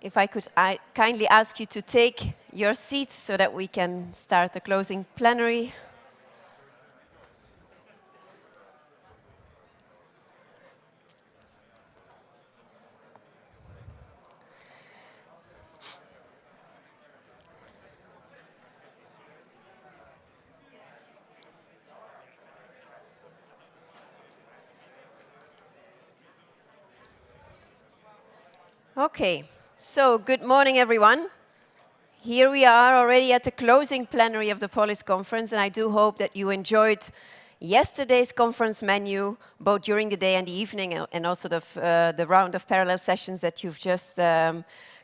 if I could kindly ask you to take your seats so that we can start the closing plenary. Okay, so good morning, everyone. Here we are already at the closing plenary of the POLIS Conference, and I do hope that you enjoyed yesterday's conference menu, both during the day and the evening, and also the round of parallel sessions that you've just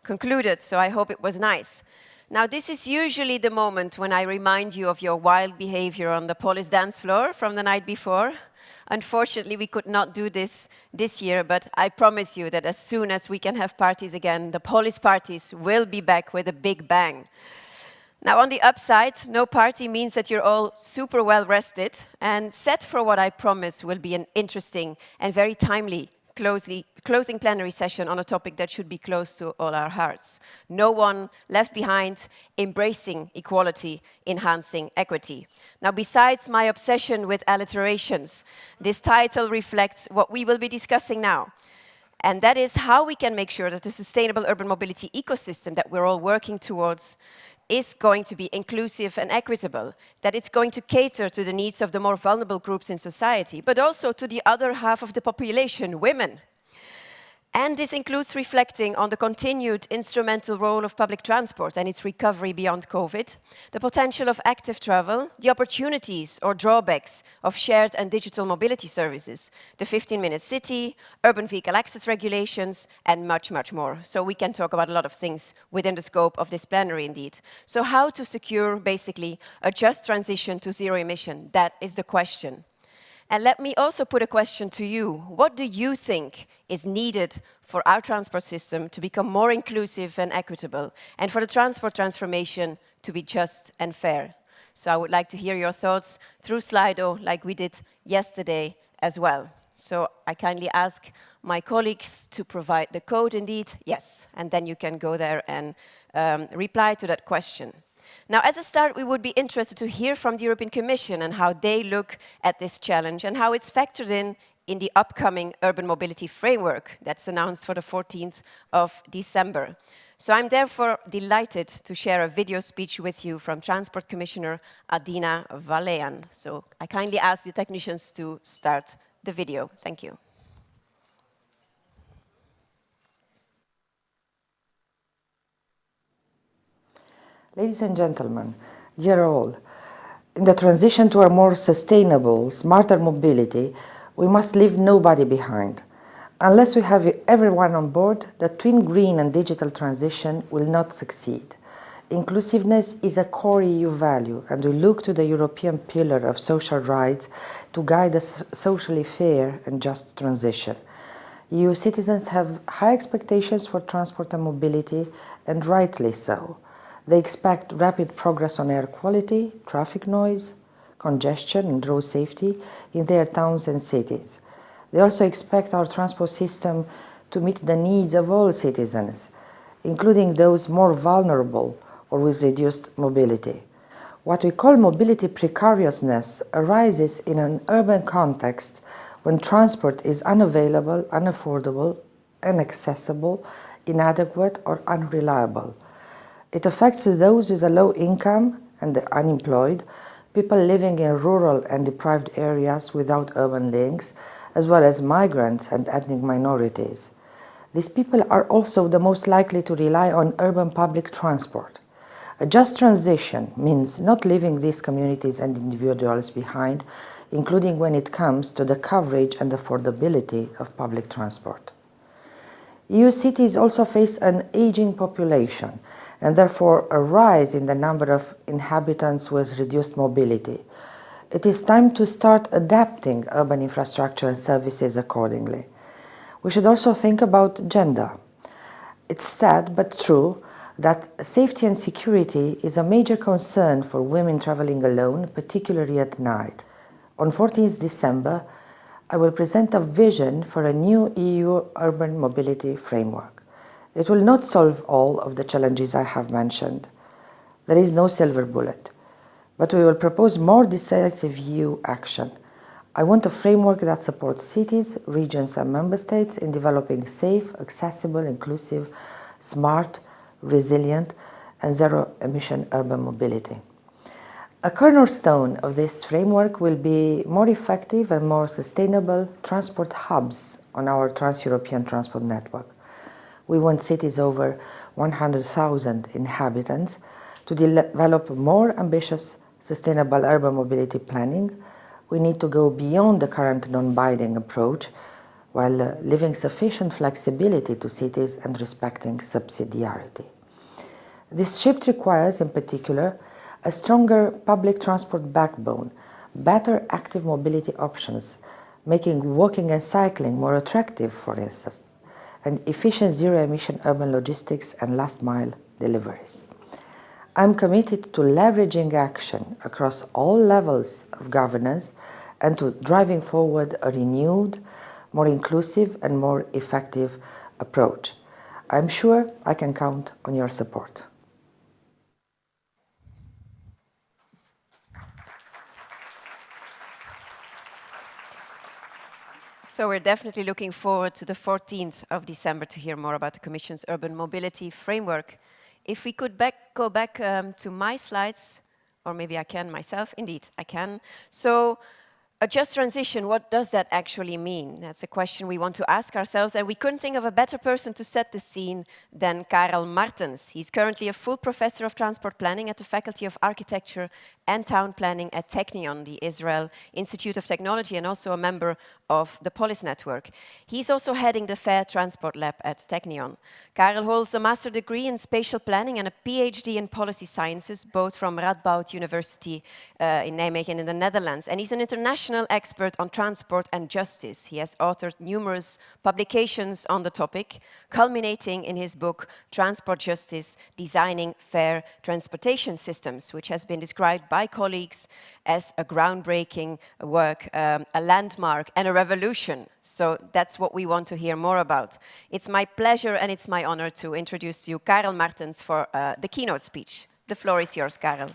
concluded. So I hope it was nice. Now, this is usually the moment when I remind you of your wild behavior on the POLIS dance floor from the night before. Unfortunately, we could not do this year, but I promise you that as soon as we can have parties again, the POLIS parties will be back with a big bang. Now, on the upside, no party means that you're all super well rested and set for what I promise will be an interesting and very timely closing plenary session on a topic that should be close to all our hearts. No one left behind, embracing equality, enhancing equity. Now, besides my obsession with alliterations, this title reflects what we will be discussing now. And that is how we can make sure that the sustainable urban mobility ecosystem that we're all working towards is going to be inclusive and equitable, that it's going to cater to the needs of the more vulnerable groups in society, but also to the other half of the population, women. And this includes reflecting on the continued instrumental role of public transport and its recovery beyond COVID, the potential of active travel, the opportunities or drawbacks of shared and digital mobility services, the 15-minute city, urban vehicle access regulations, and much, much more. So we can talk about a lot of things within the scope of this plenary indeed. So how to secure, basically, a just transition to zero emission? That is the question. And let me also put a question to you. What do you think is needed for our transport system to become more inclusive and equitable, and for the transport transformation to be just and fair? So I would like to hear your thoughts through Slido, like we did yesterday as well. So I kindly ask my colleagues to provide the code indeed. Yes, and then you can go there and reply to that question. Now, as a start, we would be interested to hear from the European Commission and how they look at this challenge and how it's factored in the upcoming urban mobility framework that's announced for the 14th of December. So I'm therefore delighted to share a video speech with you from Transport Commissioner Adina Vălean. So I kindly ask the technicians to start the video. Thank you. Ladies and gentlemen, dear all, in the transition to a more sustainable, smarter mobility, we must leave nobody behind. Unless we have everyone on board, the twin green and digital transition will not succeed. Inclusiveness is a core EU value, and we look to the European pillar of social rights to guide a socially fair and just transition. EU citizens have high expectations for transport and mobility, and rightly so. They expect rapid progress on air quality, traffic noise, congestion and road safety in their towns and cities. They also expect our transport system to meet the needs of all citizens, including those more vulnerable or with reduced mobility. What we call mobility precariousness arises in an urban context when transport is unavailable, unaffordable, inaccessible, inadequate or unreliable. It affects those with a low income and the unemployed, people living in rural and deprived areas without urban links, as well as migrants and ethnic minorities. These people are also the most likely to rely on urban public transport. A just transition means not leaving these communities and individuals behind, including when it comes to the coverage and affordability of public transport. EU cities also face an aging population, and therefore a rise in the number of inhabitants with reduced mobility. It is time to start adapting urban infrastructure and services accordingly. We should also think about gender. It's sad but true that safety and security is a major concern for women traveling alone, particularly at night. On 14th December, I will present a vision for a new EU urban mobility framework. It will not solve all of the challenges I have mentioned. There is no silver bullet, but we will propose more decisive EU action. I want a framework that supports cities, regions, and member states in developing safe, accessible, inclusive, smart, resilient, and zero-emission urban mobility. A cornerstone of this framework will be more effective and more sustainable transport hubs on our trans-European transport network. We want cities over 100,000 inhabitants to develop more ambitious, sustainable urban mobility planning. We need to go beyond the current non-binding approach while leaving sufficient flexibility to cities and respecting subsidiarity. This shift requires, in particular, a stronger public transport backbone, better active mobility options, making walking and cycling more attractive, for instance, and efficient zero-emission urban logistics and last-mile deliveries. I'm committed to leveraging action across all levels of governance and to driving forward a renewed, more inclusive and more effective approach. I'm sure I can count on your support. So we're definitely looking forward to the 14th of December to hear more about the Commission's urban mobility framework. If we could go back to my slides, or maybe I can myself. Indeed, I can. So a just transition, what does that actually mean? That's a question we want to ask ourselves, and we couldn't think of a better person to set the scene than Karel Martens. He's currently a full professor of transport planning at the Faculty of Architecture and Town Planning at Technion, the Israel Institute of Technology, and also a member of the POLIS network. He's also heading the Fair Transport Lab at Technion. Karel holds a master's degree in spatial planning and a PhD in policy sciences, both from Radboud University in Nijmegen in the Netherlands. And he's an international expert on transport and justice. He has authored numerous publications on the topic, culminating in his book, Transport Justice, Designing Fair Transportation Systems, which has been described by colleagues as a groundbreaking work, a landmark and a revolution. So that's what we want to hear more about. It's my pleasure and it's my honor to introduce you Karel Martens for the keynote speech. The floor is yours, Karel.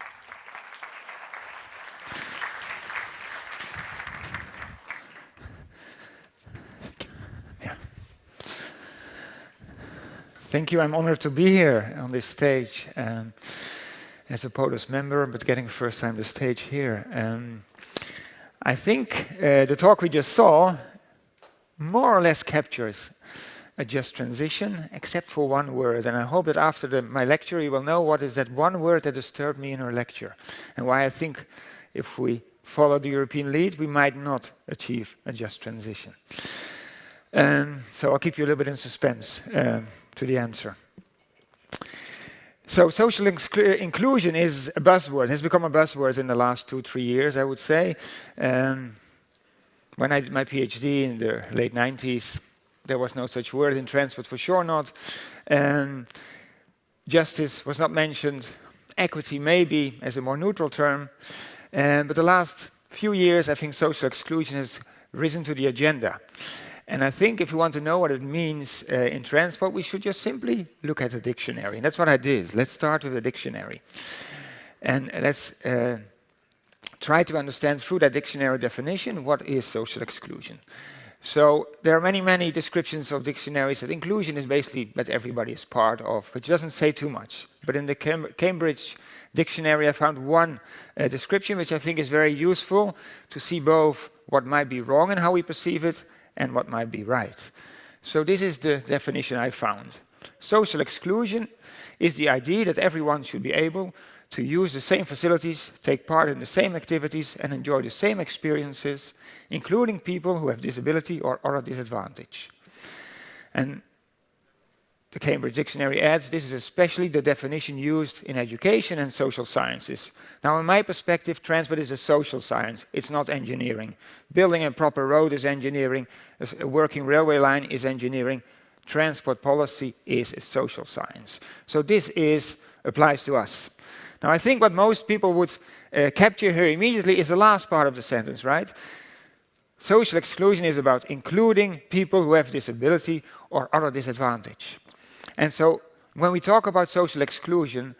Thank you. I'm honored to be here on this stage as a POLIS member, but getting first time the stage here. I think the talk we just saw more or less captures a just transition, except for one word. And I hope that after my lecture, you will know what is that one word that disturbed me in her lecture, and why I think if we follow the European lead, we might not achieve a just transition. So I'll keep you a little bit in suspense to the answer. So social inclusion is a buzzword, has become a buzzword in the last 2-3 years, I would say. When I did my PhD in the late 90s, there was no such word in transport, for sure not. Justice was not mentioned, equity maybe as a more neutral term. But the last few years, I think social exclusion has risen to the agenda. And I think if you want to know what it means in transport, we should just simply look at a dictionary. And that's what I did. Let's start with a dictionary. And let's try to understand through that dictionary definition what is social exclusion. So there are many, many descriptions of dictionaries that inclusion is basically that everybody is part of, which doesn't say too much. But in the Cambridge dictionary, I found one description which I think is very useful to see both what might be wrong and how we perceive it, and what might be right. So this is the definition I found. Social exclusion is the idea that everyone should be able to use the same facilities, take part in the same activities, and enjoy the same experiences, including people who have disability or other disadvantage. And the Cambridge Dictionary adds, this is especially the definition used in education and social sciences. Now, in my perspective, transport is a social science. It's not engineering. Building a proper road is engineering. A working railway line is engineering. Transport policy is a social science. So this applies to us. Now, I think what most people would capture here immediately is the last part of the sentence, right? Social exclusion is about including people who have disability or other disadvantage. And so when we talk about social exclusion,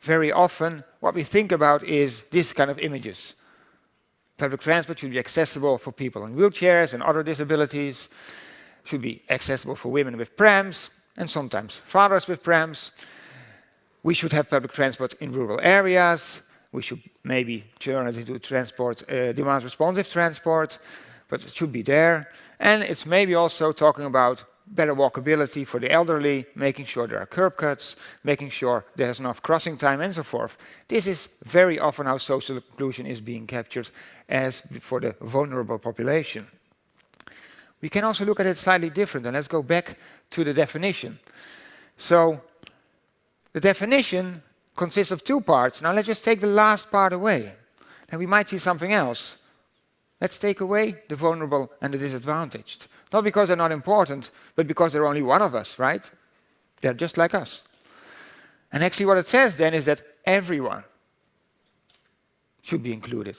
very often what we think about is this kind of images. Public transport should be accessible for people in wheelchairs and other disabilities, should be accessible for women with prams, and sometimes fathers with prams. We should have public transport in rural areas. We should maybe turn it into transport, demand responsive transport, but it should be there. And it's maybe also talking about better walkability for the elderly, making sure there are curb cuts, making sure there's enough crossing time, and so forth. This is very often how social inclusion is being captured as for the vulnerable population. We can also look at it slightly different, and let's go back to the definition. So the definition consists of two parts. Now let's just take the last part away, and we might see something else. Let's take away the vulnerable and the disadvantaged. Not because they're not important, but because they're only one of us, right? They're just like us. And actually what it says then is that everyone should be included.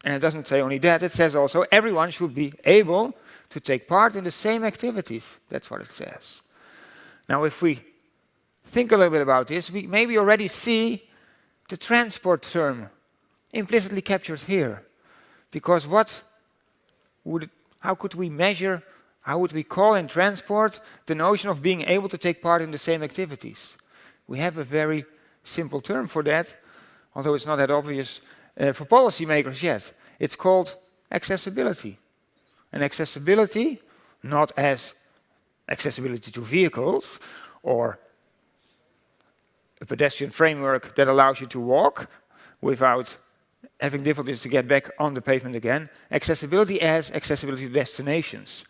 And it doesn't say only that, it says also everyone should be able to take part in the same activities. That's what it says. Now if we think a little bit about this, we maybe already see the transport term implicitly captured here. Because how could we measure, how would we call in transport the notion of being able to take part in the same activities? We have a very simple term for that, although it's not that obvious for policymakers yet. It's called accessibility. And accessibility, not as accessibility to vehicles or a pedestrian framework that allows you to walk without having difficulties to get back on the pavement again. Accessibility as accessibility to destinations.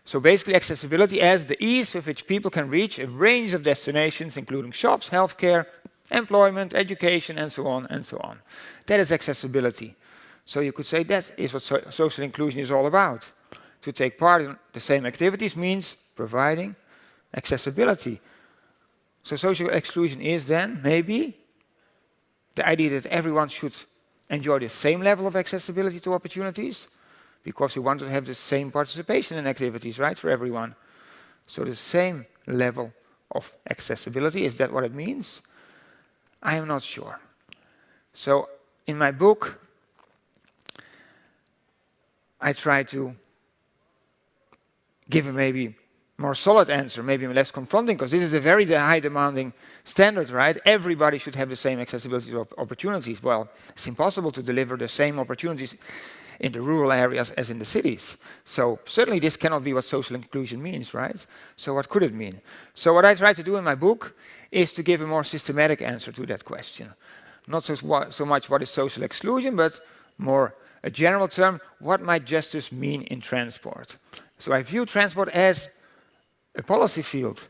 So basically accessibility as the ease with which people can reach a range of destinations, including shops, healthcare, employment, education, and so on and so on. That is accessibility. So you could say that is what social inclusion is all about. To take part in the same activities means providing accessibility. So social exclusion is then maybe the idea that everyone should enjoy the same level of accessibility to opportunities, because we want to have the same participation in activities, right, for everyone. So the same level of accessibility, is that what it means? I am not sure. So in my book, I try to give a maybe more solid answer, maybe less confronting, because this is a very high demanding standard, right? Everybody should have the same accessibility to opportunities. Well, it's impossible to deliver the same opportunities in the rural areas as in the cities. So certainly this cannot be what social inclusion means, right? So what could it mean? So what I try to do in my book is to give a more systematic answer to that question. Not so much what is social exclusion, but more a general term, what might justice mean in transport? So I view transport as a policy field,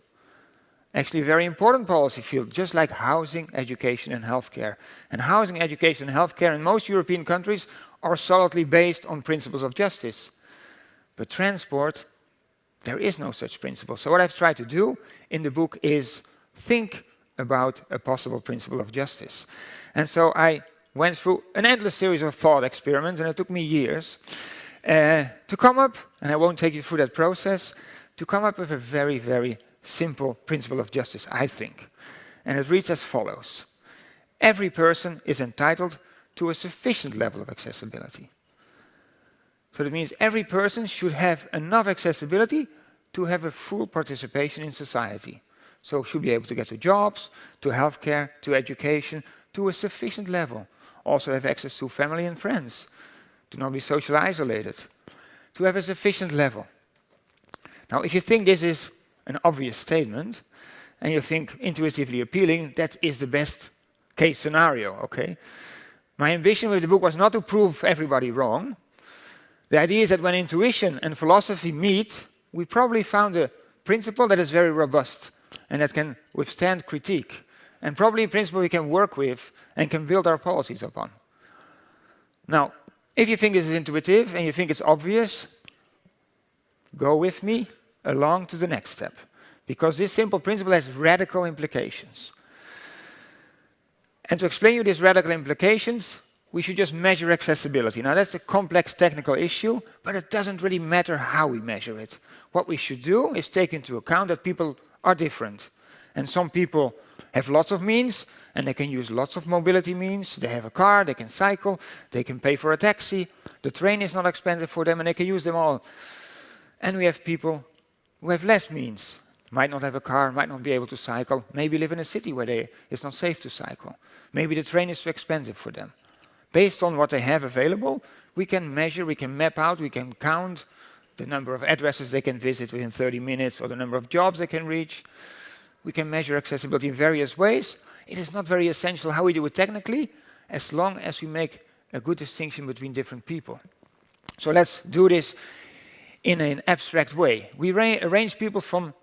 actually a very important policy field, just like housing, education, and healthcare. And housing, education, and healthcare in most European countries are solidly based on principles of justice. But transport, there is no such principle. So what I've tried to do in the book is think about a possible principle of justice. And so I went through an endless series of thought experiments, and it took me years to come up, and I won't take you through that process, to come up with a very, very simple principle of justice, I think. And it reads as follows. Every person is entitled to a sufficient level of accessibility. So that means every person should have enough accessibility to have a full participation in society. So should be able to get to jobs, to healthcare, to education, to a sufficient level. Also have access to family and friends, to not be socially isolated, to have a sufficient level. Now, if you think this is an obvious statement, and you think intuitively appealing, that is the best case scenario, okay? My ambition with the book was not to prove everybody wrong. The idea is that when intuition and philosophy meet, we probably found a principle that is very robust and that can withstand critique, and probably a principle we can work with and can build our policies upon. Now, if you think this is intuitive and you think it's obvious, go with me along to the next step, because this simple principle has radical implications. And to explain you these radical implications, we should just measure accessibility. Now that's a complex technical issue, but it doesn't really matter how we measure it. What we should do is take into account that people are different. And some people have lots of means, and they can use lots of mobility means. They have a car, they can cycle, they can pay for a taxi. The train is not expensive for them, and they can use them all. And we have people who have less means. Might not have a car, might not be able to cycle, maybe live in a city where it's not safe to cycle. Maybe the train is too expensive for them. Based on what they have available, we can measure, we can map out, we can count the number of addresses they can visit within 30 minutes or the number of jobs they can reach. We can measure accessibility in various ways. It is not very essential how we do it technically, as long as we make a good distinction between different people. So let's do this in an abstract way. We arrange people from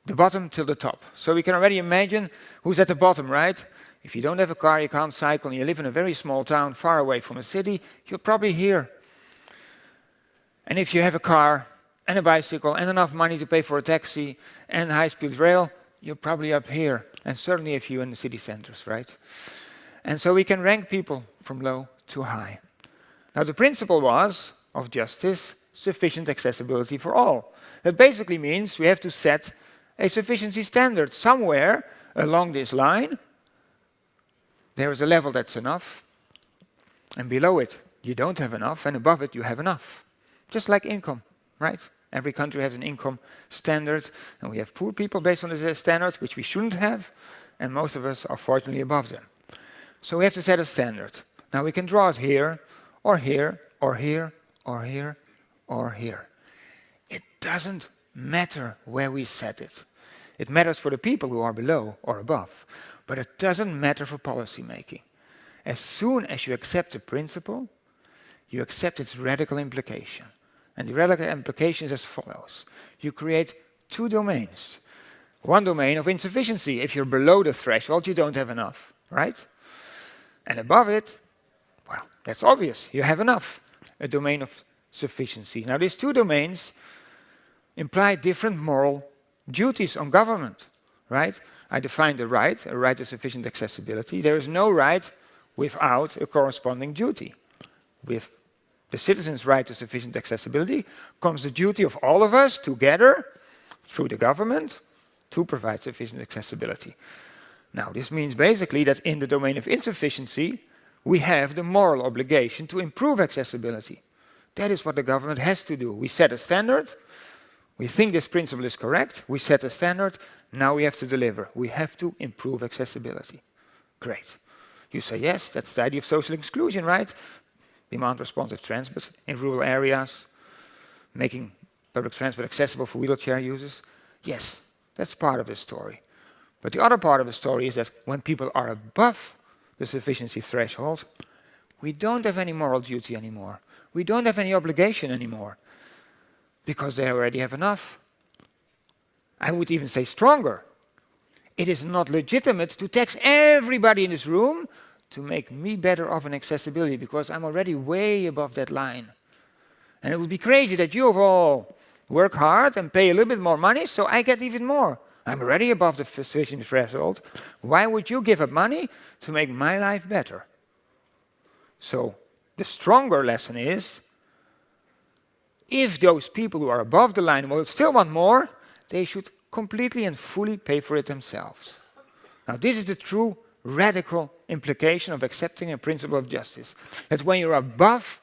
the bottom till the top. So we can already imagine who's at the bottom, right? If you don't have a car, you can't cycle, and you live in a very small town far away from a city, you're probably here. And if you have a car and a bicycle and enough money to pay for a taxi and high-speed rail, you're probably up here. And certainly if you're in the city centers, right? And so we can rank people from low to high. Now the principle of justice, sufficient accessibility for all. That basically means we have to set a sufficiency standard somewhere along this line. There is a level that's enough, and below it you don't have enough, and above it you have enough. Just like income, right? Every country has an income standard, and we have poor people based on the standards, which we shouldn't have, and most of us are fortunately above them. So we have to set a standard. Now we can draw it here, or here, or here, or here, or here. It doesn't matter where we set it. It matters for the people who are below or above, but it doesn't matter for policy making. As soon as you accept a principle, you accept its radical implication. And the radical implication is as follows. You create two domains. One domain of insufficiency. If you're below the threshold, you don't have enough, right? And above it, well, that's obvious. You have enough. A domain of sufficiency. Now, these two domains imply different moral duties on government, right? I defined a right to sufficient accessibility. There is no right without a corresponding duty. With the citizens' right to sufficient accessibility comes the duty of all of us together, through the government, to provide sufficient accessibility. Now, this means basically that in the domain of insufficiency, we have the moral obligation to improve accessibility. That is what the government has to do. We set a standard. We think this principle is correct. We set a standard. Now we have to deliver. We have to improve accessibility. Great. You say, yes, that's the idea of social exclusion, right? Demand-responsive transport in rural areas, making public transport accessible for wheelchair users. Yes, that's part of the story. But the other part of the story is that when people are above the sufficiency threshold, we don't have any moral duty anymore. We don't have any obligation anymore, because they already have enough. I would even say stronger. It is not legitimate to tax everybody in this room to make me better off in accessibility, because I'm already way above that line. And it would be crazy that you all work hard and pay a little bit more money, so I get even more. I'm already above the sufficient threshold. Why would you give up money to make my life better? So the stronger lesson is, if those people who are above the line will still want more, they should completely and fully pay for it themselves. Now, this is the true radical implication of accepting a principle of justice. That when you're above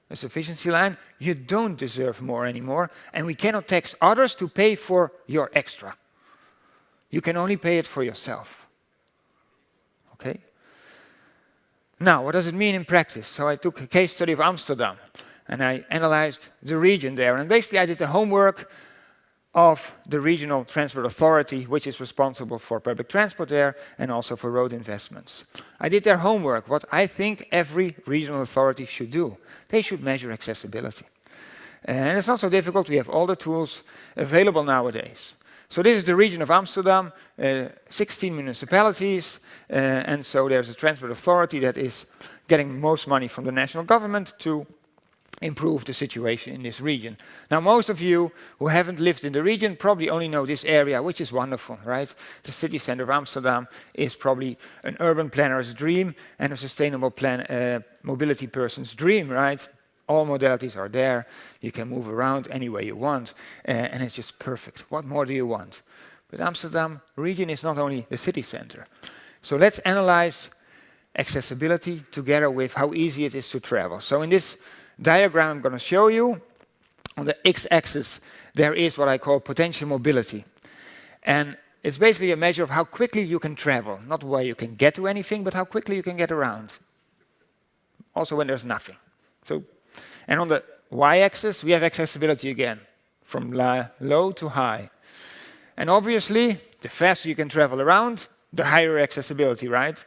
a sufficiency line, you don't deserve more anymore, and we cannot tax others to pay for your extra. You can only pay it for yourself. Okay? Now, what does it mean in practice? So I took a case study of Amsterdam, and I analyzed the region there. And basically, I did the homework of the regional transport authority, which is responsible for public transport there and also for road investments. I did their homework, what I think every regional authority should do. They should measure accessibility. And it's not so difficult. We have all the tools available nowadays. So this is the region of Amsterdam, 16 municipalities, and so there's a transport authority that is getting most money from the national government to improve the situation in this region. Now, most of you who haven't lived in the region probably only know this area, which is wonderful, right? The city center of Amsterdam is probably an urban planner's dream and a sustainable mobility person's dream, right? All modalities are there. You can move around any way you want, and it's just perfect. What more do you want? But Amsterdam region is not only the city center. So let's analyze accessibility together with how easy it is to travel. So in this diagram I'm going to show you, on the x-axis there is what I call potential mobility. And it's basically a measure of how quickly you can travel, not where you can get to anything, but how quickly you can get around. Also when there's nothing. And on the y-axis we have accessibility again, from low to high. And obviously, the faster you can travel around, the higher accessibility, right?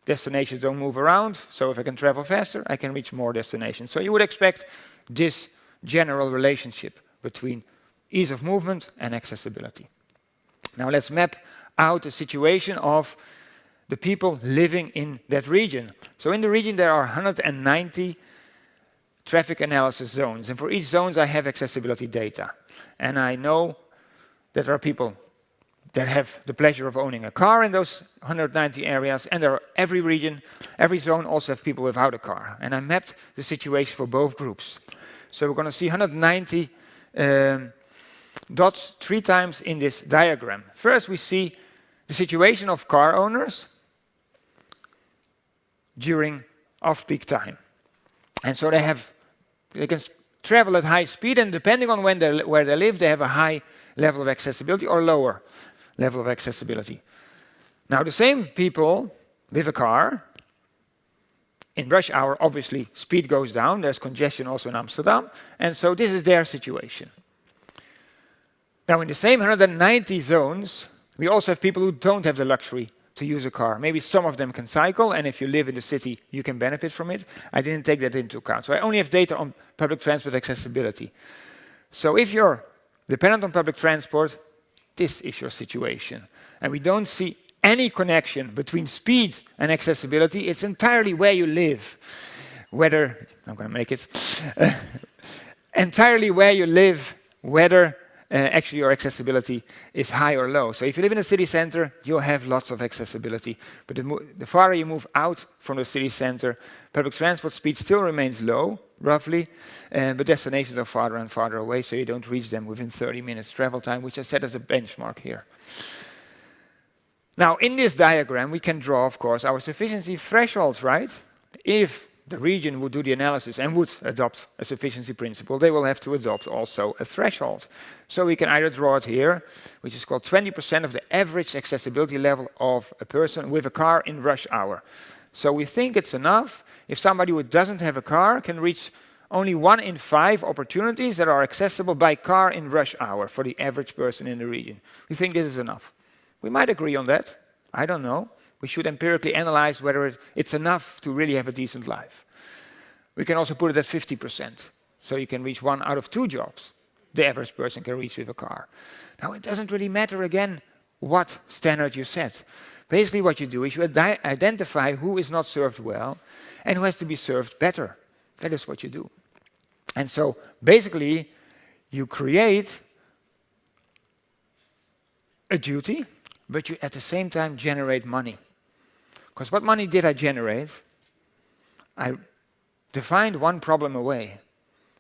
Destinations don't move around, so if I can travel faster, I can reach more destinations. So you would expect this general relationship between ease of movement and accessibility. Now let's map out a situation of the people living in that region. So in the region there are 190 traffic analysis zones, and for each zone I have accessibility data. And I know that there are people that have the pleasure of owning a car in those 190 areas, and there are every region, every zone also have people without a car. And I mapped the situation for both groups. So we're going to see 190 dots 3 times in this diagram. First we see the situation of car owners during off-peak time. And so they can travel at high speed, and depending on where they live, they have a high level of accessibility or lower level of accessibility. Now the same people with a car, in rush hour obviously speed goes down, there's congestion also in Amsterdam, and so this is their situation. Now in the same 190 zones, we also have people who don't have the luxury to use a car. Maybe some of them can cycle, and if you live in the city, you can benefit from it. I didn't take that into account. So I only have data on public transport accessibility. So if you're dependent on public transport, this is your situation. And we don't see any connection between speed and accessibility. It's entirely where you live. Whether, I'm going to make it, entirely where you live, whether actually your accessibility is high or low. So if you live in a city center, you'll have lots of accessibility. But the farther you move out from the city center, public transport speed still remains low, roughly, but destinations are farther and farther away, so you don't reach them within 30 minutes travel time, which I set as a benchmark here. Now, in this diagram, we can draw, of course, our sufficiency thresholds, right? If the region would do the analysis and would adopt a sufficiency principle, they will have to adopt also a threshold. So we can either draw it here, which is called 20% of the average accessibility level of a person with a car in rush hour. So we think it's enough if somebody who doesn't have a car can reach only 1 in 5 opportunities that are accessible by car in rush hour for the average person in the region. We think this is enough. We might agree on that. I don't know. We should empirically analyze whether it's enough to really have a decent life. We can also put it at 50%. So you can reach 1 out of 2 jobs the average person can reach with a car. Now, it doesn't really matter, again, what standard you set. Basically, what you do is you identify who is not served well and who has to be served better. That is what you do. And so, basically, you create a duty, but you at the same time generate money. Because what money did I generate? I defined one problem away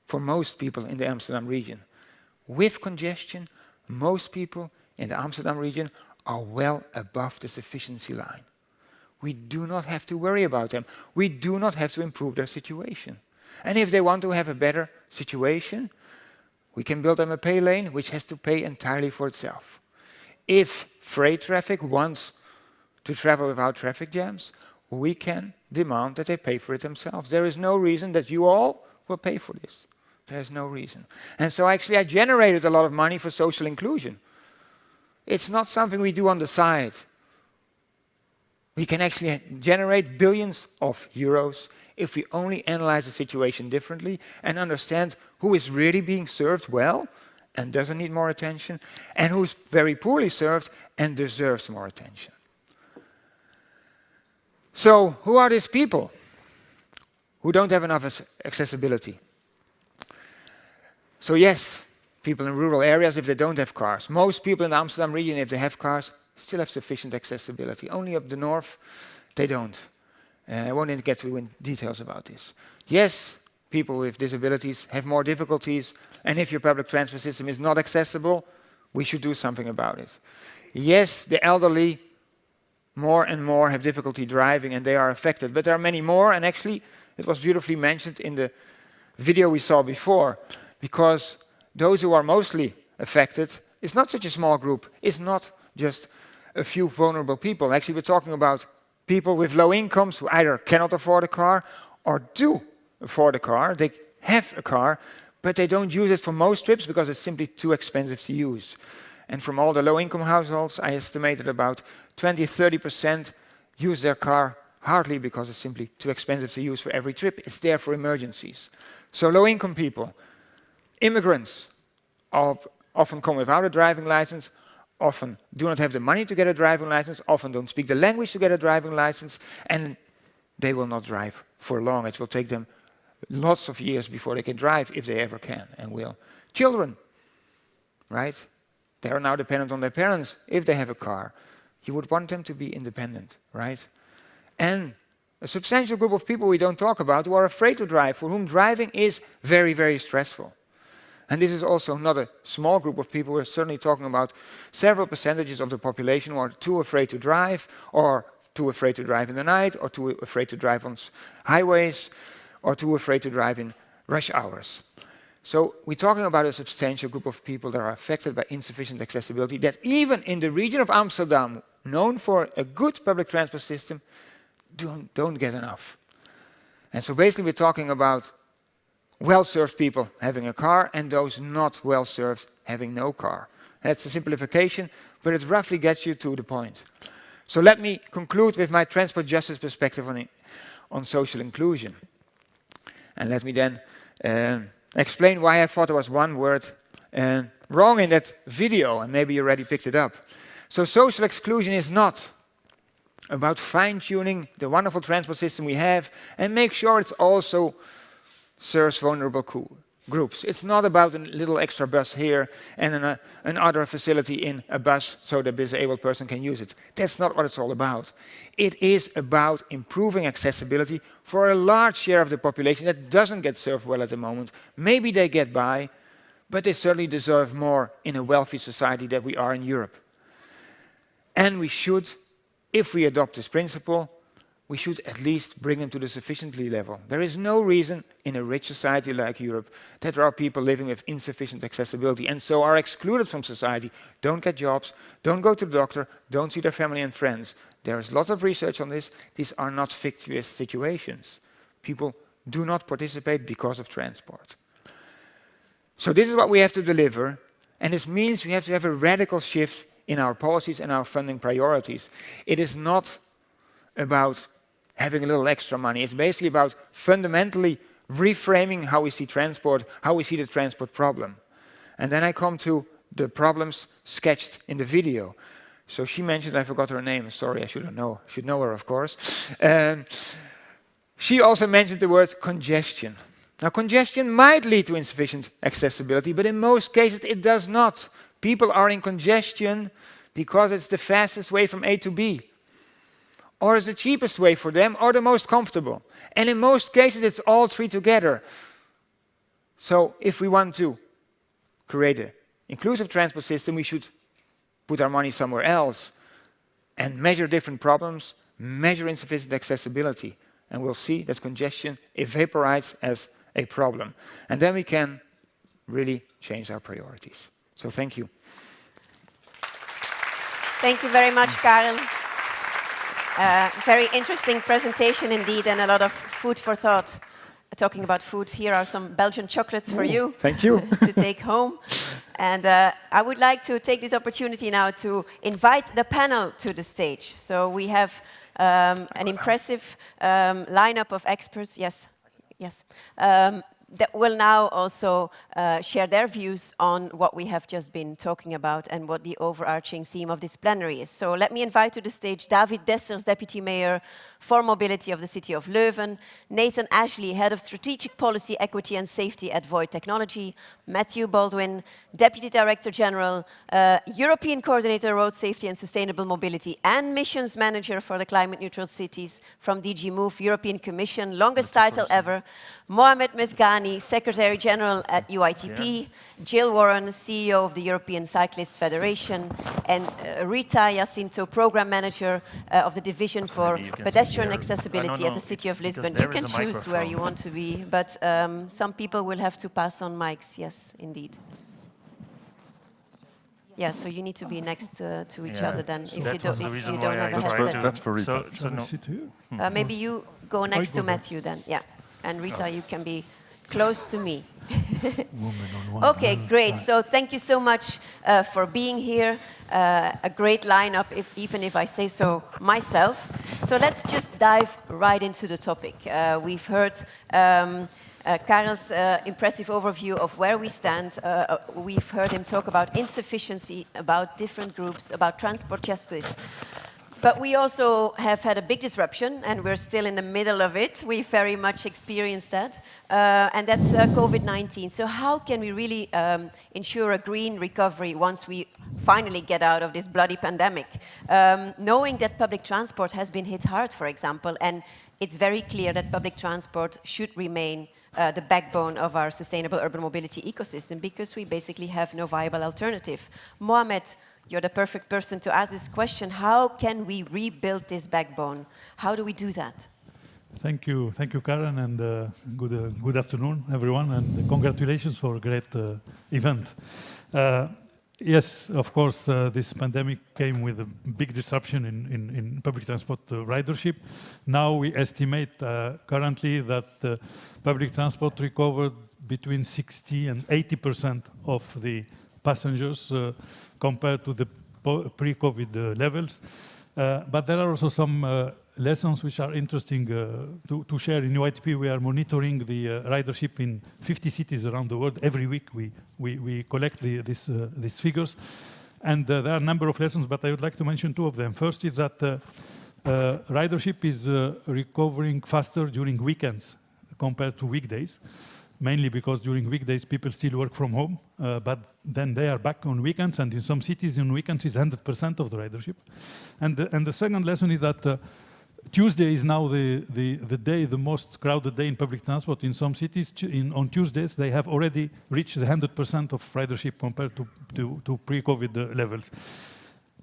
for most people in the Amsterdam region. With congestion, most people in the Amsterdam region are well above the sufficiency line. We do not have to worry about them. We do not have to improve their situation. And if they want to have a better situation, we can build them a pay lane which has to pay entirely for itself. If freight traffic wants to travel without traffic jams, we can demand that they pay for it themselves. There is no reason that you all will pay for this. There is no reason. And so actually I generated a lot of money for social inclusion. It's not something we do on the side. We can actually generate billions of euros if we only analyze the situation differently and understand who is really being served well and doesn't need more attention, and who's very poorly served and deserves more attention. So, who are these people who don't have enough accessibility? So yes, people in rural areas if they don't have cars. Most people in the Amsterdam region, if they have cars, still have sufficient accessibility. Only up the north, they don't. I won't get into details about this. Yes, people with disabilities have more difficulties, and if your public transport system is not accessible, we should do something about it. Yes, the elderly more and more have difficulty driving and they are affected, but there are many more, and actually it was beautifully mentioned in the video we saw before, because those who are mostly affected is not such a small group. It's not just a few vulnerable people. Actually, we're talking about people with low incomes who either cannot afford a car or do afford a car. They have a car, but they don't use it for most trips because it's simply too expensive to use. And from all the low-income households, I estimated about 20–30% use their car hardly because it's simply too expensive to use for every trip. It's there for emergencies. So low-income people, immigrants, often come without a driving license, often do not have the money to get a driving license, often don't speak the language to get a driving license, and they will not drive for long. It will take them lots of years before they can drive, if they ever can and will. Children, right? They are now dependent on their parents if they have a car. You would want them to be independent, right? And a substantial group of people we don't talk about who are afraid to drive, for whom driving is very, very stressful. And this is also not a small group of people. We're certainly talking about several percentages of the population who are too afraid to drive, or too afraid to drive in the night, or too afraid to drive on highways, or too afraid to drive in rush hours. So we're talking about a substantial group of people that are affected by insufficient accessibility, that even in the region of Amsterdam, known for a good public transport system, don't get enough. And so basically we're talking about well-served people having a car and those not well-served having no car. That's a simplification, but it roughly gets you to the point. So let me conclude with my transport justice perspective on social inclusion. And let me then explain why I thought there was one word wrong in that video, and maybe you already picked it up. So social exclusion is not about fine-tuning the wonderful transport system we have and make sure it's also serves vulnerable groups. It's not about a little extra bus here and another facility in a bus so the disabled person can use it. That's not what it's all about. It is about improving accessibility for a large share of the population that doesn't get served well at the moment. Maybe they get by, but they certainly deserve more in a wealthy society that we are in Europe. And we should, if we adopt this principle, we should at least bring them to the sufficiently level. There is no reason in a rich society like Europe that there are people living with insufficient accessibility and so are excluded from society, don't get jobs, don't go to the doctor, don't see their family and friends. There is lots of research on this. These are not fictitious situations. People do not participate because of transport. So this is what we have to deliver, and this means we have to have a radical shift in our policies and our funding priorities. It is not about having a little extra money. It's basically about fundamentally reframing how we see transport, how we see the transport problem. And then I come to the problems sketched in the video. So she mentioned, I forgot her name, sorry, I should know her, of course. She also mentioned the word congestion. Now, congestion might lead to insufficient accessibility, but in most cases it does not. People are in congestion because it's the fastest way from A to B, or is the cheapest way for them, or the most comfortable. And in most cases, it's all three together. So if we want to create an inclusive transport system, we should put our money somewhere else and measure different problems, measure insufficient accessibility, and we'll see that congestion evaporates as a problem. And then we can really change our priorities. So thank you. Thank you very much, Karel. Very interesting presentation indeed, and a lot of food for thought. Talking about food, here are some Belgian chocolates for you. Thank you. To take home. And I would like to take this opportunity now to invite the panel to the stage. So we have an impressive lineup of experts. Yes, yes. that will now also share their views on what we have just been talking about and what the overarching theme of this plenary is. So let me invite to the stage David Dessers, Deputy Mayor for Mobility of the City of Leuven, Nathan Ashley, Head of Strategic Policy, Equity and Safety at Void Technology, Matthew Baldwin, Deputy Director General, European Coordinator Road Safety and Sustainable Mobility and Missions Manager for the Climate Neutral Cities from DG Move, European Commission, longest title ever, Mohamed Mesghani, Secretary General at UITP, Jill Warren, CEO of the European Cyclists Federation, and Rita Jacinto, Program Manager of the Division for Pedestrian Accessibility at the City of Lisbon. You can choose where you want to be, but some people will have to pass on mics. Yes, indeed. Yeah, so you need to be next to each other then, if you don't have a headset. That's for Rita. Maybe you go next to Matthew then, yeah. And Rita, you can be close to me. Okay, great. So thank you so much for being here. A great lineup, even if I say so myself. So let's just dive right into the topic. We've heard Karel's impressive overview of where we stand. We've heard him talk about insufficiency, about different groups, about transport justice. But we also have had a big disruption, and we're still in the middle of it. We very much experienced that, and that's COVID-19. So how can we really ensure a green recovery once we finally get out of this bloody pandemic? Knowing that public transport has been hit hard, for example, and it's very clear that public transport should remain the backbone of our sustainable urban mobility ecosystem, because we basically have no viable alternative. Mohamed, you're the perfect person to ask this question. How can we rebuild this backbone? How do we do that? Thank you, Karen, and good afternoon, everyone, and congratulations for a great event. Yes, of course, this pandemic came with a big disruption in public transport ridership. Now we estimate currently that public transport recovered between 60 and 80% of the passengers compared to the pre-COVID levels. But there are also some lessons which are interesting to share. In UITP, we are monitoring the ridership in 50 cities around the world. Every week we collect these figures. And there are a number of lessons, but I would like to mention two of them. First is that ridership is recovering faster during weekends compared to weekdays, mainly because during weekdays people still work from home, but then they are back on weekends, and in some cities on weekends is 100% of the ridership. And the second lesson is that Tuesday is now the most crowded day in public transport. In some cities, on Tuesdays, they have already reached 100% of ridership compared to pre-COVID levels.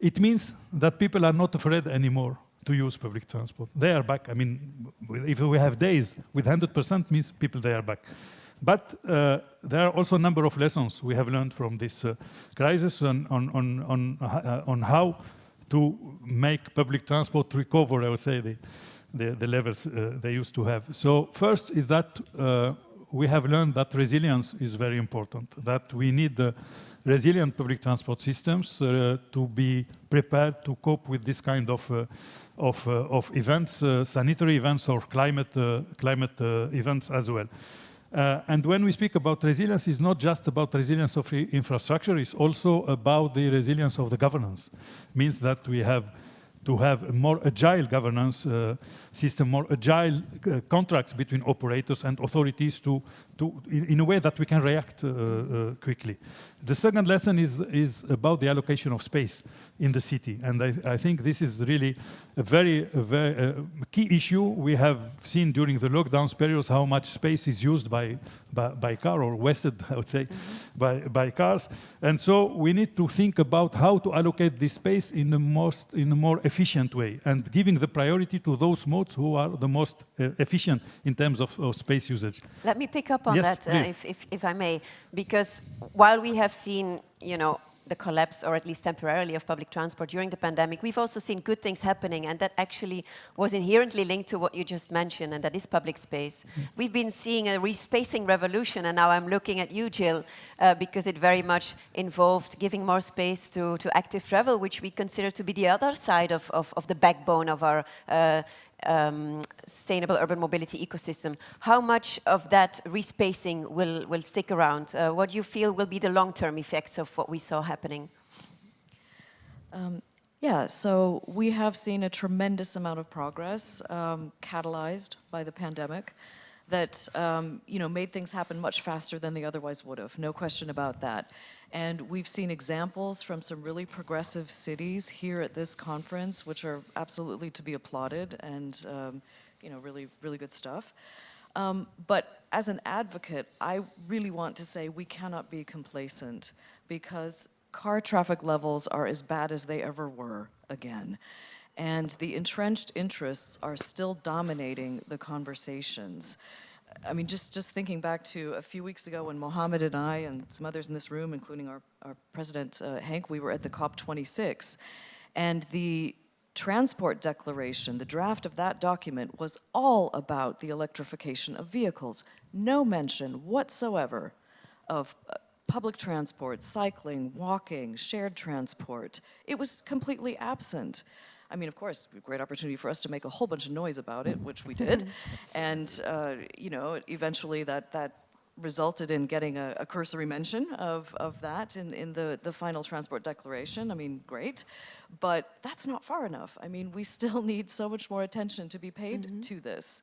It means that people are not afraid anymore to use public transport. They are back. I mean, if we have days with 100%, means people, they are back. But there are also a number of lessons we have learned from this crisis on how to make public transport recover, I would say, the levels they used to have. So first is that we have learned that resilience is very important, that we need resilient public transport systems to be prepared to cope with this kind of events, sanitary events or climate events as well. And when we speak about resilience, it's not just about resilience of infrastructure, it's also about the resilience of the governance. It means that we have to have a more agile governance system, more agile contracts between operators and authorities in a way that we can react quickly. The second lesson is about the allocation of space in the city. And I think this is really a very key issue. We have seen during the lockdowns periods how much space is used by car, or wasted, I would say, by cars. And so we need to think about how to allocate this space in a more efficient way, and giving the priority to those modes who are the most efficient in terms of space usage. Let me pick up on Yes, that, if I may, because while we have seen, the collapse, or at least temporarily, of public transport during the pandemic, we've also seen good things happening, and that actually was inherently linked to what you just mentioned, and that is public space. Yes. We've been seeing a respacing revolution, and now I'm looking at you, Jill, because it very much involved giving more space to active travel, which we consider to be the other side of the backbone of our sustainable urban mobility ecosystem. How much of that respacing will stick around? What do you feel will be the long-term effects of what we saw happening? Yeah, so we have seen a tremendous amount of progress catalyzed by the pandemic that made things happen much faster than they otherwise would have, no question about that. And we've seen examples from some really progressive cities here at this conference, which are absolutely to be applauded and really, really good stuff. But as an advocate, I really want to say we cannot be complacent because car traffic levels are as bad as they ever were again. And the entrenched interests are still dominating the conversations. I mean, just thinking back to a few weeks ago when Mohammed and I and some others in this room, including our president, Henk, we were at the COP26. And the transport declaration, the draft of that document, was all about the electrification of vehicles. No mention whatsoever of public transport, cycling, walking, shared transport. It was completely absent. I mean, of course, a great opportunity for us to make a whole bunch of noise about it, which we did. And, eventually that resulted in getting a cursory mention of that in the final transport declaration. I mean, great. But that's not far enough. I mean, we still need so much more attention to be paid to this.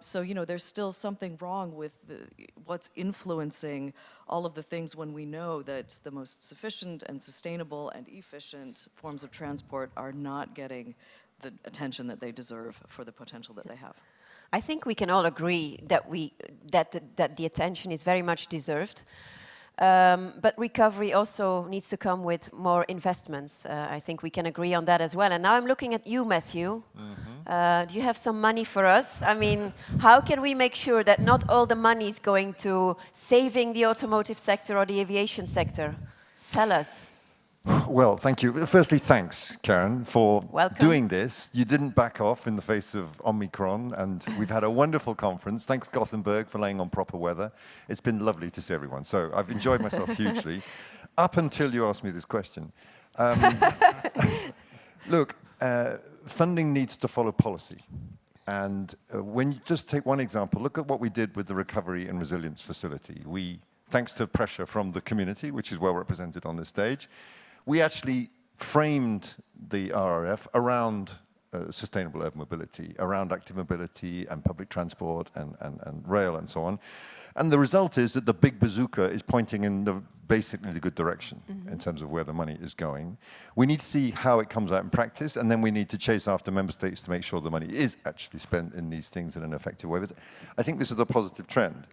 So, there's still something wrong with what's influencing all of the things when we know that the most sufficient and sustainable and efficient forms of transport are not getting the attention that they deserve for the potential that they have. I think we can all agree that the attention is very much deserved. But recovery also needs to come with more investments. I think we can agree on that as well. And now I'm looking at you, Matthew. Do you have some money for us? I mean, how can we make sure that not all the money is going to saving the automotive sector or the aviation sector? Tell us. Well, thank you. Firstly, thanks, Karen, for Welcome. doing this. You didn't back off in the face of Omicron, and we've had a wonderful conference. Thanks, Gothenburg, for laying on proper weather. It's been lovely to see everyone. So I've enjoyed myself hugely, up until you asked me this question. Look, funding needs to follow policy. And when you just take one example, look at what we did with the Recovery and Resilience Facility. Thanks to pressure from the community, which is well represented on this stage, we actually framed the RRF around sustainable urban mobility, around active mobility and public transport and rail and so on. And the result is that the big bazooka is pointing in basically the good direction in terms of where the money is going. We need to see how it comes out in practice, and then we need to chase after member states to make sure the money is actually spent in these things in an effective way. But I think this is a positive trend.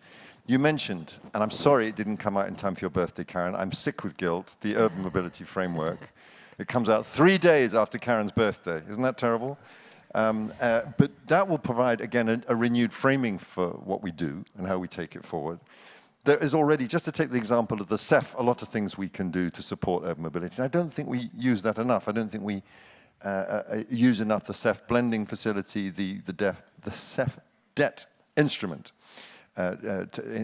You mentioned, and I'm sorry it didn't come out in time for your birthday, Karen, I'm sick with guilt, the Urban Mobility Framework. It comes out 3 days after Karen's birthday. Isn't that terrible? But that will provide, again, a renewed framing for what we do and how we take it forward. There is already, just to take the example of the CEF, a lot of things we can do to support urban mobility. And I don't think we use that enough. I don't think we use enough the CEF blending facility, the CEF debt instrument.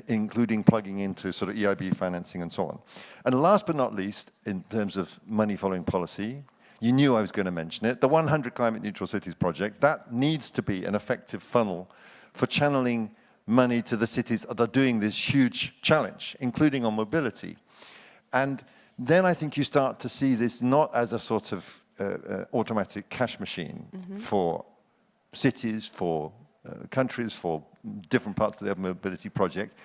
Including plugging into sort of EIB financing and so on. And last but not least, in terms of money following policy, you knew I was going to mention it, the 100 Climate Neutral Cities project, that needs to be an effective funnel for channeling money to the cities that are doing this huge challenge, including on mobility. And then I think you start to see this not as a sort of automatic cash machine for cities, for countries, for different parts of the urban mobility project,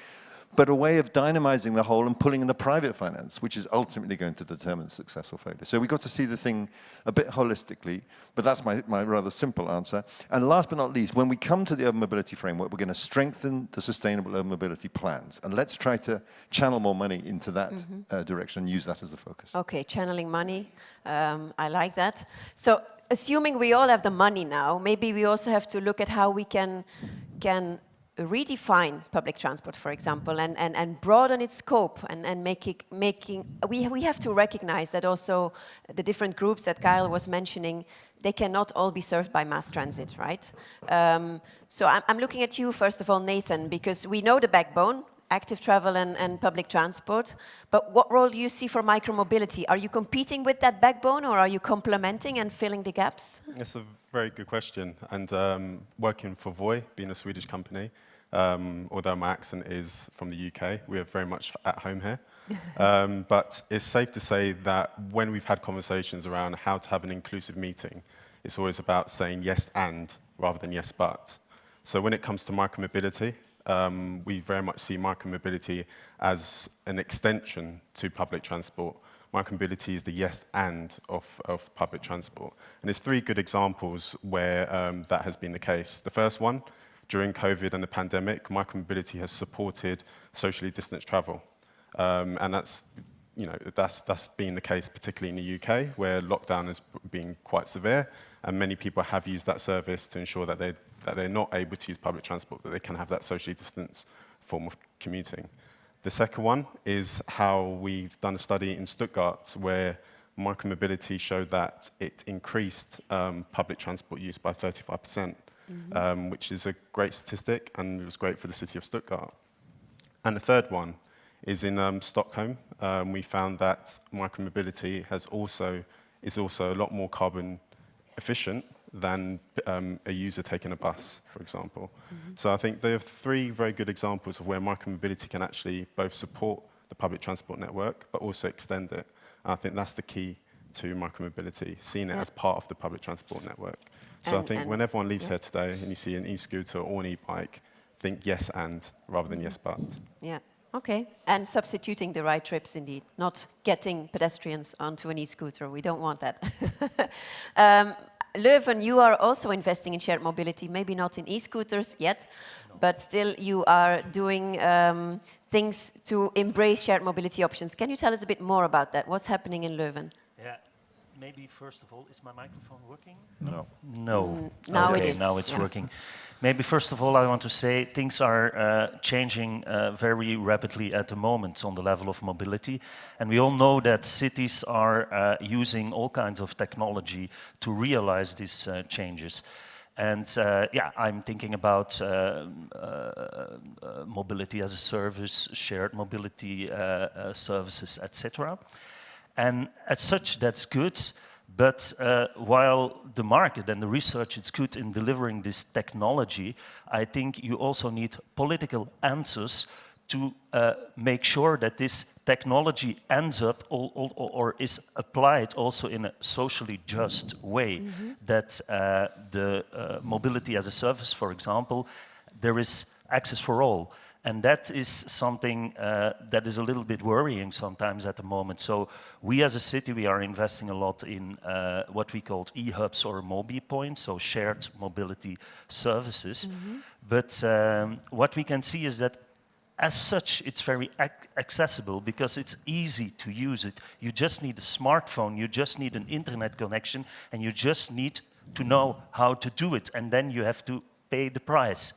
but a way of dynamizing the whole and pulling in the private finance, which is ultimately going to determine success or failure. So we've got to see the thing a bit holistically, but that's my rather simple answer. And last but not least, when we come to the urban mobility framework, we're going to strengthen the sustainable urban mobility plans. And let's try to channel more money into that direction and use that as the focus. Okay, channeling money. I like that. So assuming we all have the money now, maybe we also have to look at how we can redefine public transport, for example, and broaden its scope and we have to recognize that also the different groups that Kyle was mentioning, they cannot all be served by mass transit, right? So I'm looking at you, first of all, Nathan, because we know the backbone, active travel and public transport, but what role do you see for micromobility? Are you competing with that backbone, or are you complementing and filling the gaps? It's a very good question. And working for Voi, being a Swedish company, although my accent is from the UK, we are very much at home here. But it's safe to say that when we've had conversations around how to have an inclusive meeting, it's always about saying yes and rather than yes but. So when it comes to micromobility, we very much see micromobility as an extension to public transport. Micromobility is the yes and of public transport. And there's three good examples where that has been the case. The first one, during COVID and the pandemic, micromobility has supported socially distanced travel. And that's been the case particularly in the UK, where lockdown has been quite severe, and many people have used that service to ensure that they're not able to use public transport, that they can have that socially distanced form of commuting. The second one is how we've done a study in Stuttgart where micromobility showed that it increased public transport use by 35%, which is a great statistic, and it was great for the city of Stuttgart. And the third one is in Stockholm. We found that micromobility is also a lot more carbon efficient than a user taking a bus, for example. So I think there are three very good examples of where micromobility can actually both support the public transport network, but also extend it. And I think that's the key to micromobility, seeing it as part of the public transport network. So I think when everyone leaves here today and you see an e-scooter or an e-bike, think yes and rather than yes but. Yeah. Okay, and substituting the right trips indeed, not getting pedestrians onto an e-scooter. We don't want that. Leuven, you are also investing in shared mobility, maybe not in e-scooters yet, but still you are doing things to embrace shared mobility options. Can you tell us a bit more about that? What's happening in Leuven? Yeah, maybe first of all, is my microphone working? No. No. Now okay, it is. now it's working. Maybe first of all, I want to say things are changing very rapidly at the moment on the level of mobility. And we all know that cities are using all kinds of technology to realize these changes. And yeah, I'm thinking about mobility as a service, shared mobility services, etc. And as such, that's good. But while the market and the research is good in delivering this technology, I think you also need political answers to make sure that this technology ends up or is applied also in a socially just way. That the mobility as a service, for example, there is access for all. And that is something that is a little bit worrying sometimes at the moment. So we as a city, we are investing a lot in what we call e-hubs or mobi points, so shared mobility services. But what we can see is that as such, it's very accessible because it's easy to use it. You just need a smartphone, you just need an internet connection, and you just need to know how to do it. And then you have to pay the price.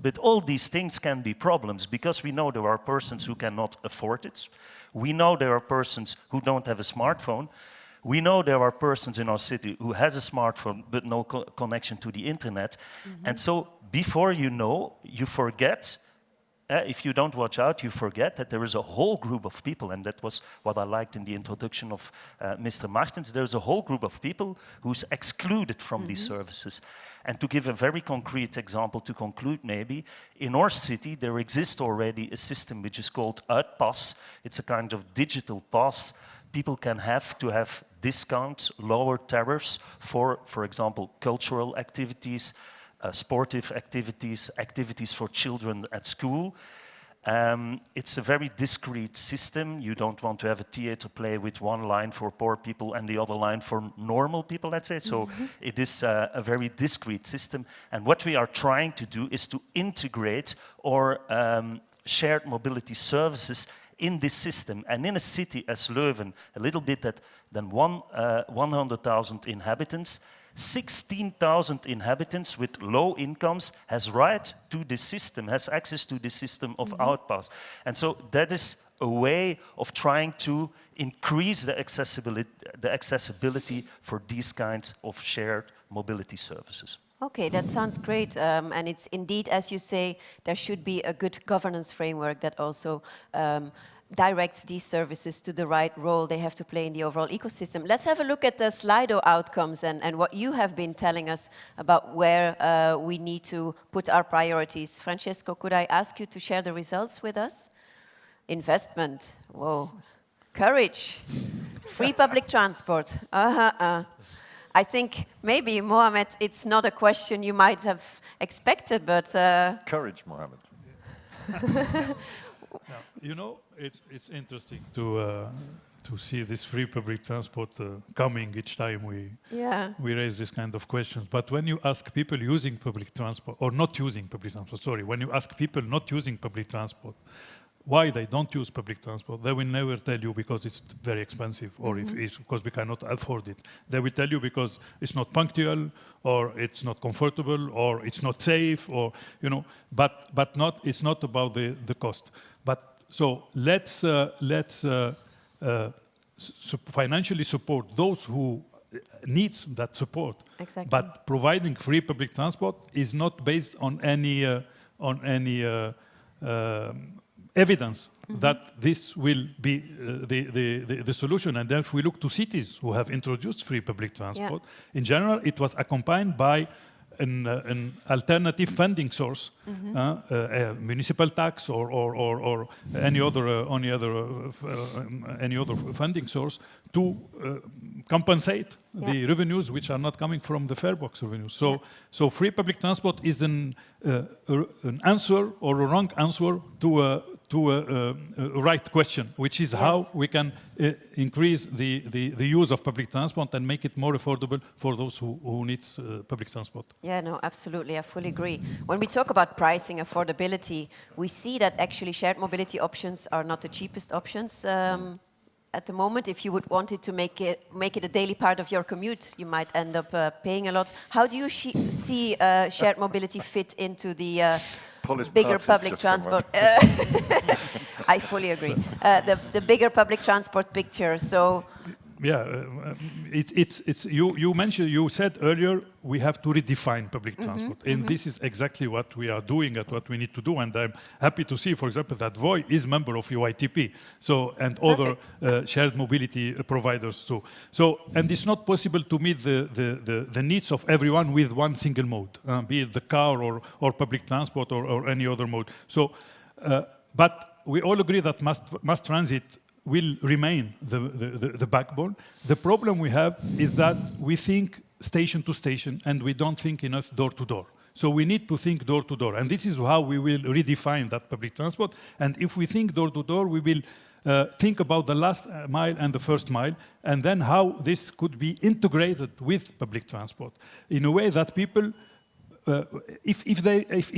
But all these things can be problems because we know there are persons who cannot afford it. We know there are persons who don't have a smartphone. We know there are persons in our city who has a smartphone but no connection to the internet. And so before you know, you forget, if you don't watch out, you forget that there is a whole group of people, and that was what I liked in the introduction of Mr. Martens, there's a whole group of people who's excluded from these services. And to give a very concrete example to conclude maybe, in our city there exists already a system which is called Earthpass. It's a kind of digital pass people can have to have discounts, lower tariffs for example, cultural activities, sportive activities, activities for children at school. It's a very discrete system. You don't want to have a theater play with one line for poor people and the other line for normal people, let's say. So it is a very discrete system. And what we are trying to do is to integrate our shared mobility services in this system. And in a city as Leuven, a little bit than 100,000 inhabitants, 16,000 inhabitants with low incomes has right to this system, has access to this system of Outpass. And so that is a way of trying to increase the accessibility for these kinds of shared mobility services. Okay, that sounds great. And it's indeed, as you say, there should be a good governance framework that also directs these services to the right role they have to play in the overall ecosystem. Let's have a look at the Slido outcomes and what you have been telling us about where we need to put our priorities. Francesco, could I ask you to share the results with us? Investment, whoa. Courage, free public transport. I think maybe, Mohammed, it's not a question you might have expected, but... Courage, Mohammed. Now, you know, it's interesting to see this free public transport coming each time we raise this kind of questions. But when you ask people using public transport, or not using public transport, sorry, when you ask people not using public transport, why they don't use public transport, they will never tell you because it's very expensive or if it's because we cannot afford it. They will tell you because it's not punctual or it's not comfortable or it's not safe or, you know, but it's not about the cost. But so let's financially support those who needs that support. Exactly. But providing free public transport is not based on any evidence that this will be the solution. And if we look to cities who have introduced free public transport, in general, it was accompanied by an alternative funding source, a municipal tax or any other funding source to compensate the revenues which are not coming from the fare box revenues. So free public transport is an answer or a wrong answer to a right question, which is how we can increase the use of public transport and make it more affordable for those who needs public transport. Yeah, no, absolutely. I fully agree. When we talk about pricing, affordability, we see that actually shared mobility options are not the cheapest options at the moment. If you would want it to make it a daily part of your commute, you might end up paying a lot. How do you see shared mobility fit into the bigger public transport? I fully agree. The bigger public transport picture. So. Yeah, you said earlier we have to redefine public transport, and this is exactly what we are doing and what we need to do. And I'm happy to see, for example, that VOI is member of UITP, and other shared mobility providers too. So, and it's not possible to meet the needs of everyone with one single mode, be it the car or public transport or any other mode. So, but we all agree that mass transit will remain the backbone. The problem we have is that we think station to station and we don't think enough door to door. So we need to think door to door. And this is how we will redefine that public transport. And if we think door to door, we will think about the last mile and the first mile, and then how this could be integrated with public transport in a way that people, if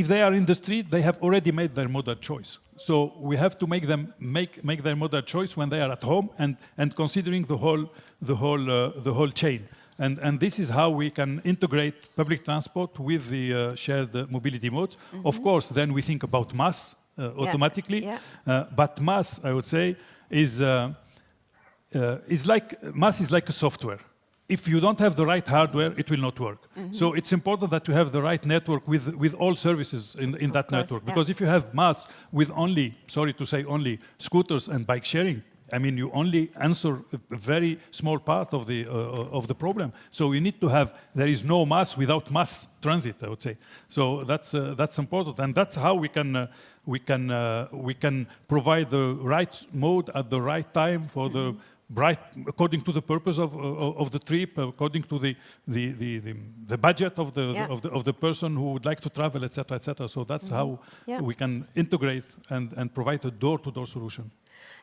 they are in the street, they have already made their modal choice. So we have to make them make their modal choice when they are at home and considering the whole chain. And this is how we can integrate public transport with the shared mobility modes. Of course, then we think about mass automatically. But mass, I would say, is like a software. If you don't have the right hardware, it will not work. So it's important that you have the right network with all services in that network. Because if you have mass with only, sorry to say, only scooters and bike sharing, I mean, you only answer a very small part of the problem. So we need to have, there is no mass without mass transit, I would say. So that's important, and that's how we can provide the right mode at the right time for the according to the purpose of the trip, according to the budget of the person who would like to travel, etc., etc. So that's how we can integrate and provide a door-to-door solution.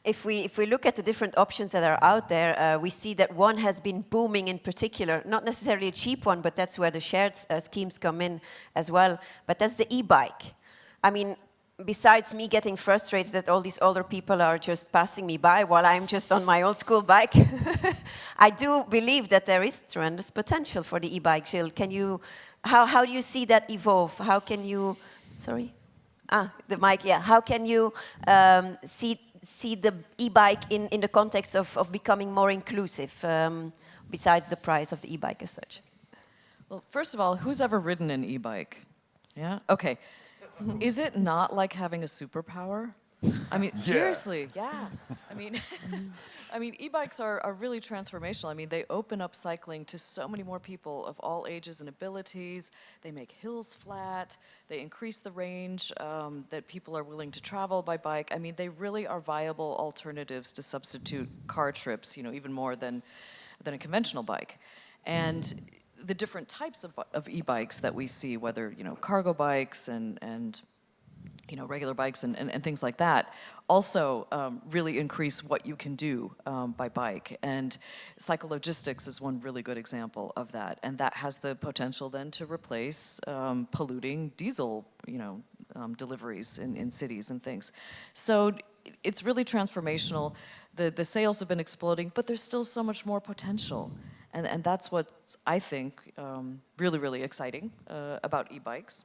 If we look at the different options that are out there, we see that one has been booming in particular, not necessarily a cheap one, but that's where the shared schemes come in as well. But that's the e-bike. I mean, besides me getting frustrated that all these older people are just passing me by while I'm just on my old school bike, I do believe that there is tremendous potential for the e-bike. Gilles, can you, how do you see that evolve? How can you, sorry? The mic, yeah. How can you see the e-bike in the context of becoming more inclusive, besides the price of the e-bike as such? Well, first of all, who's ever ridden an e-bike? Yeah? Okay. Is it not like having a superpower? I mean, seriously, yeah. I mean, I mean, e-bikes are really transformational. I mean, they open up cycling to so many more people of all ages and abilities. They make hills flat. They increase the range that people are willing to travel by bike. I mean, they really are viable alternatives to substitute car trips, you know, even more than a conventional bike. And the different types of e-bikes that we see, whether, you know, cargo bikes and you know, regular bikes and things like that, also really increase what you can do by bike. And cyclologistics is one really good example of that. And that has the potential then to replace polluting diesel, you know, deliveries in cities and things. So it's really transformational. The sales have been exploding, but there's still so much more potential. And that's what I think really, really exciting about e-bikes.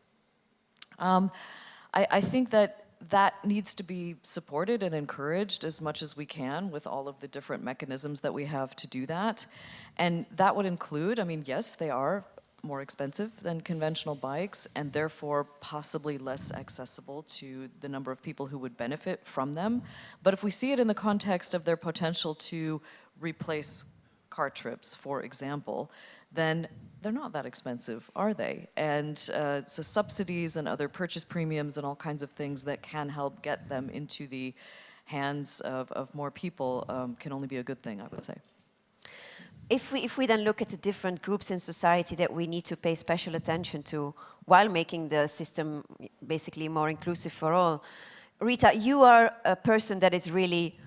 I think that needs to be supported and encouraged as much as we can with all of the different mechanisms that we have to do that. And that would include, I mean, yes, they are more expensive than conventional bikes and therefore possibly less accessible to the number of people who would benefit from them. But if we see it in the context of their potential to replace car trips, for example, then they're not that expensive, are they? And so subsidies and other purchase premiums and all kinds of things that can help get them into the hands of more people can only be a good thing, I would say. If we then look at the different groups in society that we need to pay special attention to while making the system basically more inclusive for all, Rita, you are a person that is really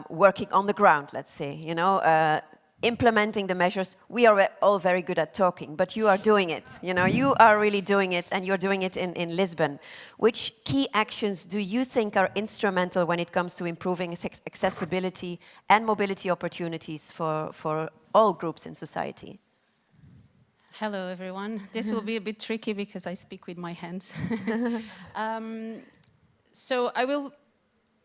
working on the ground, let's say, you know, implementing the measures. We are all very good at talking, but you are doing it. You know, you are really doing it, and you're doing it in Lisbon. Which key actions do you think are instrumental when it comes to improving accessibility and mobility opportunities for all groups in society? Hello, everyone. This will be a bit tricky because I speak with my hands. So I will,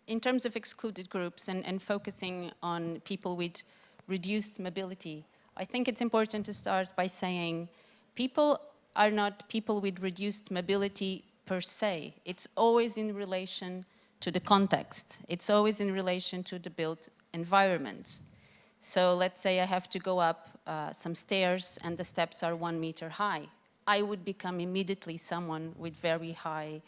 in terms of excluded groups and focusing on people with reduced mobility, I think it's important to start by saying people are not people with reduced mobility per se. It's always in relation to the context. It's always in relation to the built environment. So let's say I have to go up some stairs and the steps are 1 meter high. I would become immediately someone with very high,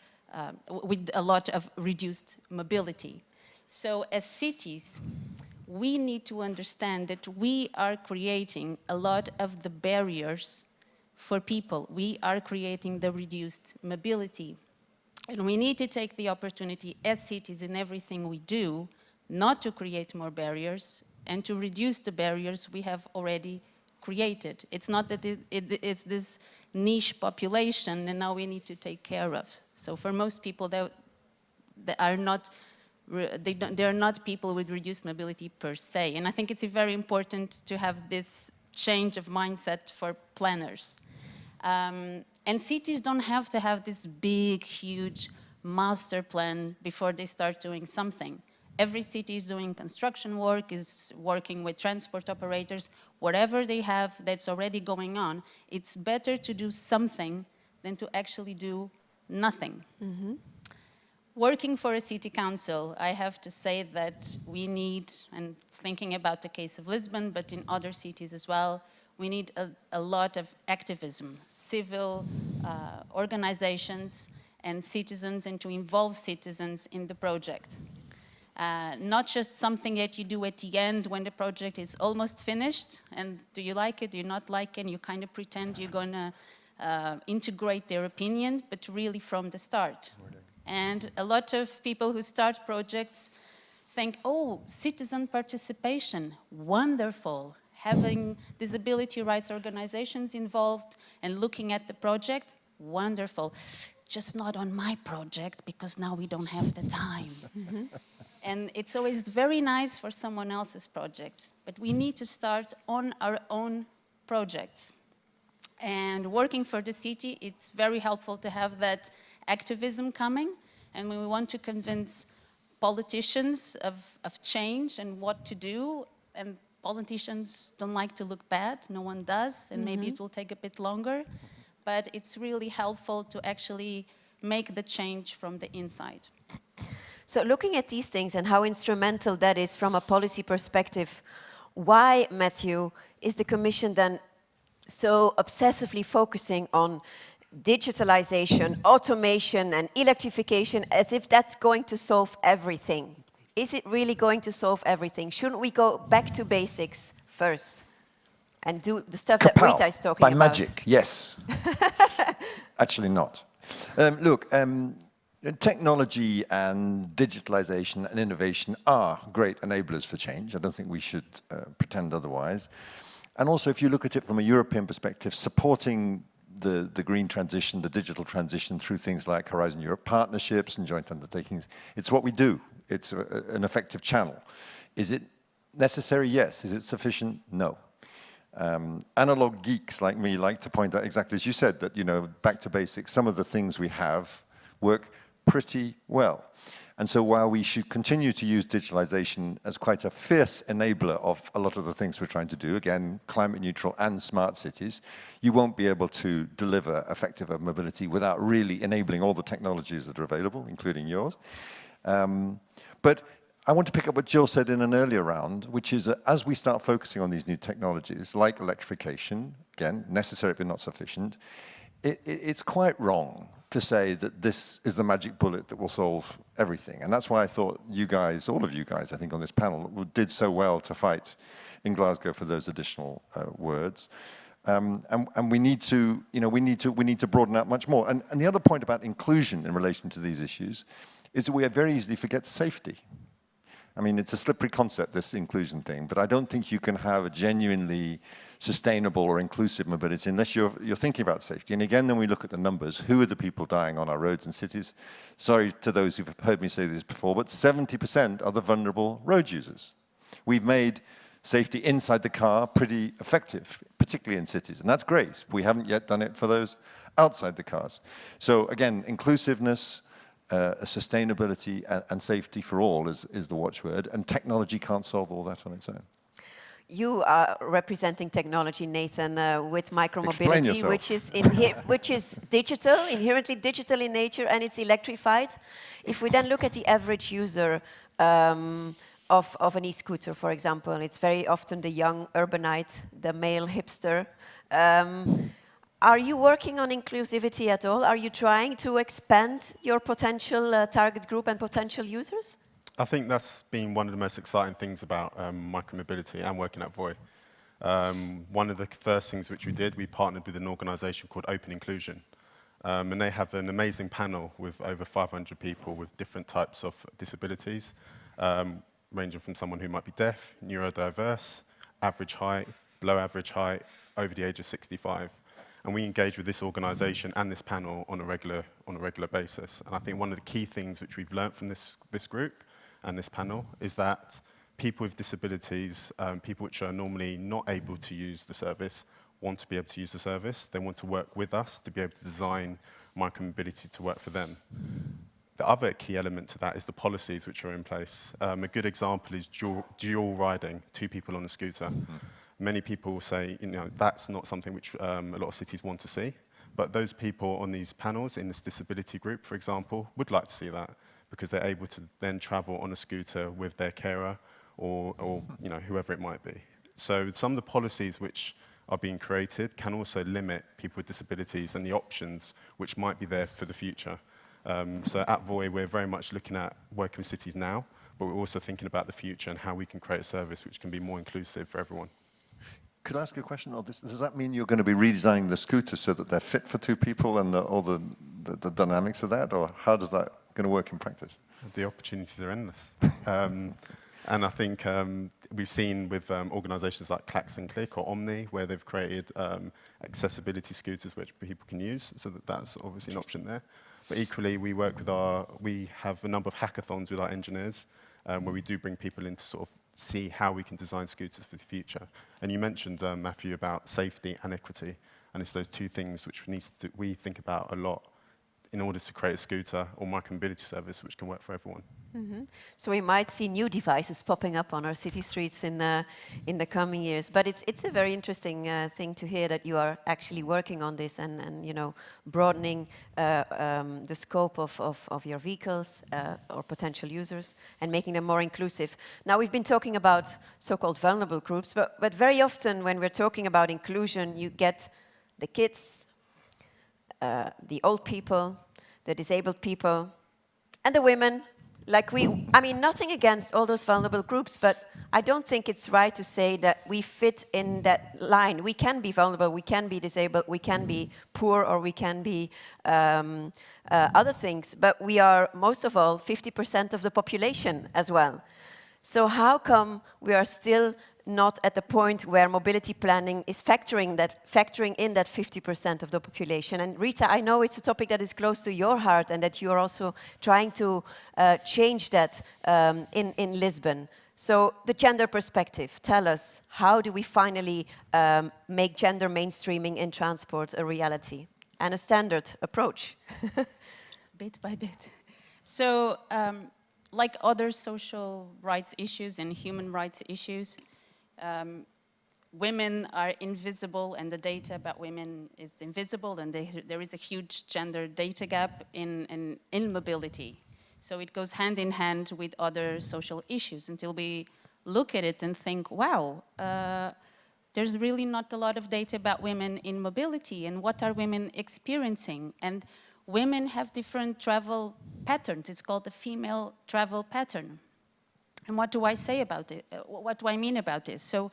with a lot of reduced mobility. So as cities, we need to understand that we are creating a lot of the barriers for people. We are creating the reduced mobility. And we need to take the opportunity as cities in everything we do, not to create more barriers and to reduce the barriers we have already created. It's not that it's this niche population and now we need to take care of. So for most people, they are not people with reduced mobility per se. And I think it's very important to have this change of mindset for planners. And cities don't have to have this big, huge master plan before they start doing something. Every city is doing construction work, is working with transport operators, whatever they have that's already going on. It's better to do something than to actually do nothing. Mm-hmm. Working for a city council, I have to say that we need, and thinking about the case of Lisbon, but in other cities as well, we need a lot of activism, civil organizations and citizens, and to involve citizens in the project. Not just something that you do at the end when the project is almost finished, and do you like it, do you not like it, and you kind of pretend you're going to integrate their opinion, but really from the start. And a lot of people who start projects think, oh, citizen participation, wonderful. Having disability rights organizations involved and looking at the project, wonderful. Just not on my project because now we don't have the time. Mm-hmm. And it's always very nice for someone else's project, but we need to start on our own projects. And working for the city, it's very helpful to have that activism coming, and we want to convince politicians of change and what to do, and politicians don't like to look bad, no one does, and maybe it will take a bit longer, but it's really helpful to actually make the change from the inside. So looking at these things and how instrumental that is from a policy perspective, why, Matthew, is the Commission then so obsessively focusing on digitalization, automation, and electrification as if that's going to solve everything? Is it really going to solve everything? Shouldn't we go back to basics first and do the stuff that Rita is talking about? By magic, yes. Actually not. Look, technology and digitalization and innovation are great enablers for change. I don't think we should pretend otherwise. And also, if you look at it from a European perspective, supporting the green transition, the digital transition through things like Horizon Europe partnerships and joint undertakings, it's what we do. It's an effective channel. Is it necessary? Yes. Is it sufficient? No. Analog geeks like me like to point out exactly as you said, that, you know, back to basics, some of the things we have work pretty well. And so while we should continue to use digitalization as quite a fierce enabler of a lot of the things we're trying to do, again, climate neutral and smart cities, you won't be able to deliver effective mobility without really enabling all the technologies that are available, including yours. But I want to pick up what Jill said in an earlier round, which is that as we start focusing on these new technologies, like electrification, again, necessary but not sufficient, it's quite wrong to say that this is the magic bullet that will solve everything. And that's why I thought you guys, all of you guys, I think, on this panel, did so well to fight in Glasgow for those additional words. And we need to, you know, we need to broaden out much more. And the other point about inclusion in relation to these issues is that we very easily forget safety. I mean, it's a slippery concept, this inclusion thing, but I don't think you can have a genuinely sustainable or inclusive mobility unless you're thinking about safety. And again, then we look at the numbers. Who are the people dying on our roads and cities? Sorry to those who've heard me say this before, but 70% are the vulnerable road users. We've made safety inside the car pretty effective, particularly in cities, and that's great. We haven't yet done it for those outside the cars. So again, inclusiveness, sustainability and safety for all is the watchword, and technology can't solve all that on its own. You are representing technology, Nathan, with Micromobility, which is digital, inherently digital in nature, and it's electrified. If we then look at the average user of an e-scooter, for example, it's very often the young urbanite, the male hipster. Are you working on inclusivity at all? Are you trying to expand your potential target group and potential users? I think that's been one of the most exciting things about micromobility and working at Voi. One of the first things which we did, we partnered with an organization called Open Inclusion. And they have an amazing panel with over 500 people with different types of disabilities, ranging from someone who might be deaf, neurodiverse, average height, below average height, over the age of 65. And we engage with this organization and this panel on a regular basis. And I think one of the key things which we've learned from this group and this panel is that people with disabilities, people which are normally not able to use the service, want to be able to use the service. They want to work with us to be able to design micromobility to work for them. The other key element to that is the policies which are in place. A good example is dual riding, 2 people on a scooter. Mm-hmm. Many people will say, you know, that's not something which a lot of cities want to see. But those people on these panels, in this disability group, for example, would like to see that, because they're able to then travel on a scooter with their carer or you know, whoever it might be. So some of the policies which are being created can also limit people with disabilities and the options which might be there for the future. So at Voi, we're very much looking at working with cities now, but we're also thinking about the future and how we can create a service which can be more inclusive for everyone. Could I ask you a question on this? Does that mean you're going to be redesigning the scooters so that they're fit for 2 people and all the dynamics of that, or how does that going to work in practice? The opportunities are endless. And I think we've seen with organizations like Clax and Click or Omni, where they've created accessibility scooters which people can use, so that's obviously an option there. But equally, we have a number of hackathons with our engineers, where we do bring people in to sort of see how we can design scooters for the future. And you mentioned, Matthew, about safety and equity, and it's those 2 things which we think about a lot in order to create a scooter or micromobility service which can work for everyone. So we might see new devices popping up on our city streets in the coming years. But it's a very interesting thing to hear that you are actually working on this and you know, broadening the scope of your vehicles or potential users and making them more inclusive. Now we've been talking about so-called vulnerable groups, but very often when we're talking about inclusion, you get the kids, the old people, the disabled people, and the women. Like I mean, nothing against all those vulnerable groups, but I don't think it's right to say that we fit in that line. We can be vulnerable, we can be disabled, we can be poor, or we can be other things, but we are, most of all, 50% of the population as well. So how come we are still not at the point where mobility planning is factoring in that 50% of the population? And Rita, I know it's a topic that is close to your heart and that you are also trying to change that in Lisbon. So the gender perspective, tell us, how do we finally make gender mainstreaming in transport a reality and a standard approach? Bit by bit. So, like other social rights issues and human rights issues, women are invisible and the data about women is invisible, and there is a huge gender data gap in mobility. So it goes hand in hand with other social issues until we look at it and think, wow, there's really not a lot of data about women in mobility and what are women experiencing. And women have different travel patterns. It's called the female travel pattern. And what do I say about it? What do I mean about this? So,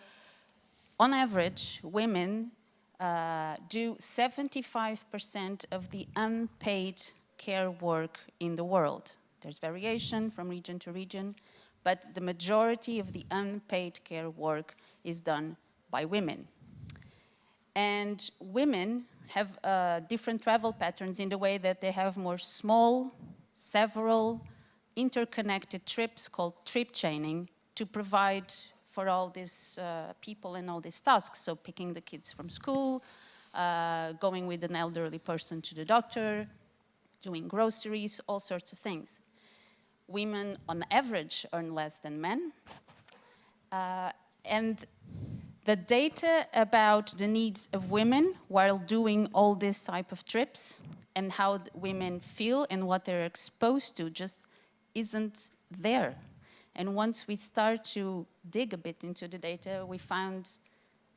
on average, women do 75% of the unpaid care work in the world. There's variation from region to region, but the majority of the unpaid care work is done by women. And women have different travel patterns in the way that they have more small, several, interconnected trips called trip chaining to provide for all these people and all these tasks. So picking the kids from school, going with an elderly person to the doctor, doing groceries, all sorts of things. Women on average earn less than men. And the data about the needs of women while doing all this type of trips and how women feel and what they're exposed to just isn't there. And once we start to dig a bit into the data, we found,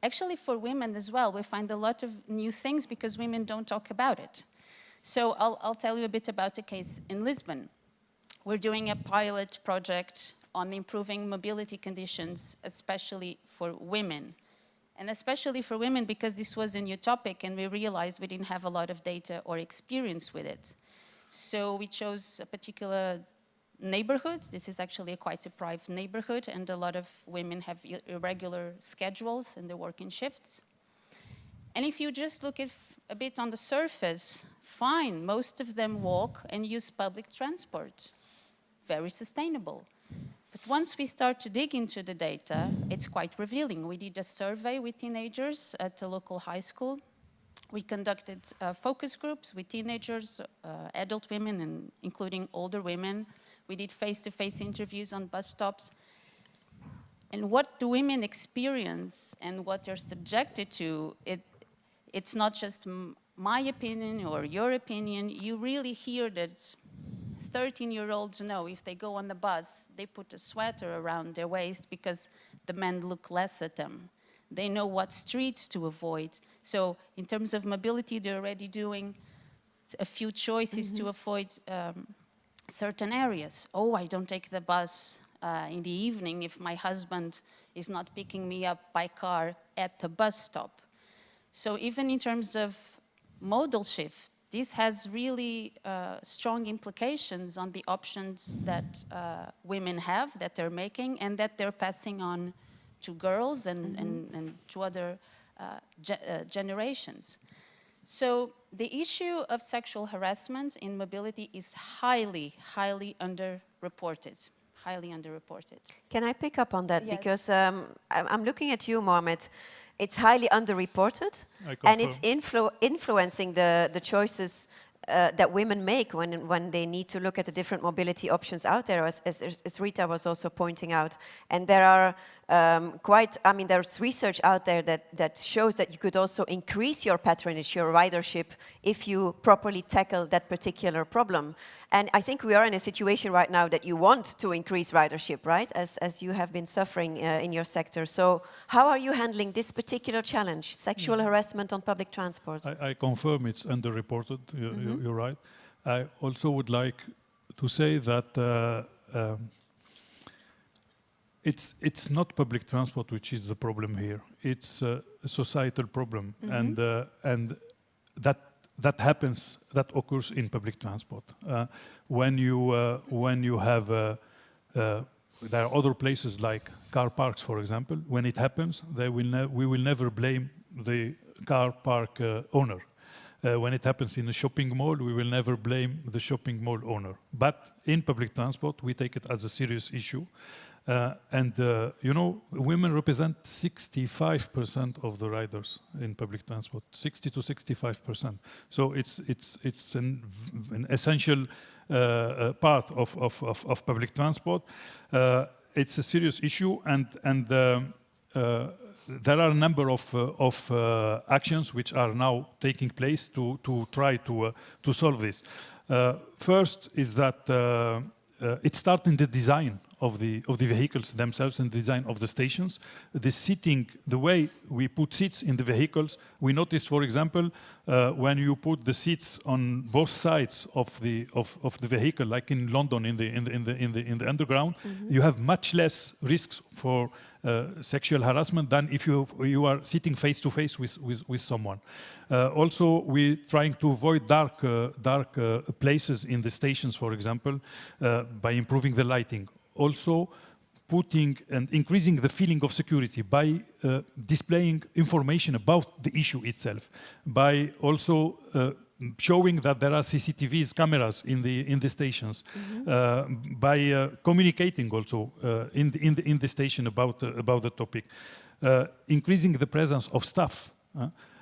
actually for women as well, we find a lot of new things because women don't talk about it. So I'll tell you a bit about the case in Lisbon. We're doing a pilot project on improving mobility conditions, especially for women. And especially for women because this was a new topic and we realized we didn't have a lot of data or experience with it. So we chose a particular neighborhood. This is actually a quite deprived neighborhood, and a lot of women have irregular schedules and they work in shifts. And if you just look at a bit on the surface, fine, most of them walk and use public transport. Very sustainable. But once we start to dig into the data, it's quite revealing. We did a survey with teenagers at a local high school. We conducted focus groups with teenagers, adult women, and including older women. We did face-to-face interviews on bus stops. And what do women experience and what they're subjected to, it's not just my opinion or your opinion. You really hear that 13-year-olds know if they go on the bus, they put a sweater around their waist because the men look less at them. They know what streets to avoid. So in terms of mobility, they're already doing a few choices to avoid certain areas. Oh, I don't take the bus in the evening if my husband is not picking me up by car at the bus stop. So even in terms of modal shift, this has really strong implications on the options that women have, that they're making, and that they're passing on to girls and to other generations. So the issue of sexual harassment in mobility is highly, highly underreported. Highly underreported. Can I pick up on that? Yes. Because I'm looking at you, Mohamed. It's highly underreported, and it's influencing the choices that women make when they need to look at the different mobility options out there, as Rita was also pointing out. And there are there's research out there that shows that you could also increase your patronage, your ridership, if you properly tackle that particular problem. And I think we are in a situation right now that you want to increase ridership, right? As you have been suffering in your sector. So how are you handling this particular challenge, sexual harassment on public transport? I confirm it's underreported. You're right. I also would like to say that it's not public transport which is the problem here. It's a societal problem, and that happens. That occurs in public transport. When you have there are other places like car parks, for example. When it happens, we will never blame the car park owner. When it happens in a shopping mall, we will never blame the shopping mall owner. But in public transport, we take it as a serious issue. You know, women represent 65% of the riders in public transport, 60 to 65%. So it's an essential part of public transport. It's a serious issue, and there are a number of actions which are now taking place to try to solve this. First is that it starts in the design of the vehicles themselves and the design of the stations. The seating, the way we put seats in the vehicles, we noticed, for example, when you put the seats on both sides of the vehicle, like in London in the underground, you have much less risks for sexual harassment than if you are sitting face to face with someone. Also, we're trying to avoid dark places in the stations, for example, by improving the lighting. Also, putting and increasing the feeling of security by displaying information about the issue itself, by also showing that there are CCTVs, cameras in the stations, by communicating also in the station about the topic, increasing the presence of staff.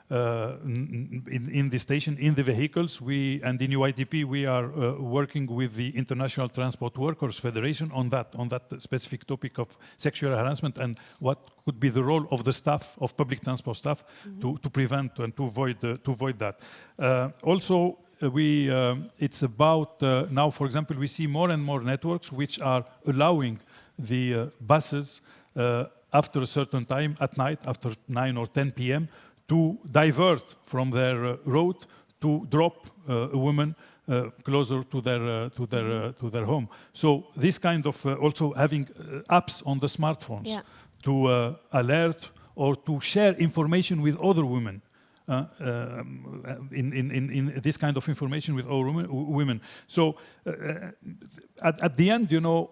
In the station, in the vehicles, and in UITP we are working with the International Transport Workers Federation on that specific topic of sexual harassment and what could be the role of the staff, of public transport staff, to prevent and to avoid that. Also, it's about now, for example, we see more and more networks which are allowing the buses after a certain time at night, after 9 or 10 p.m. to divert from their road to drop a woman closer to their home. So this kind of also having apps on the smartphones to alert or to share information with other women. In this kind of information with other women. So at the end, you know,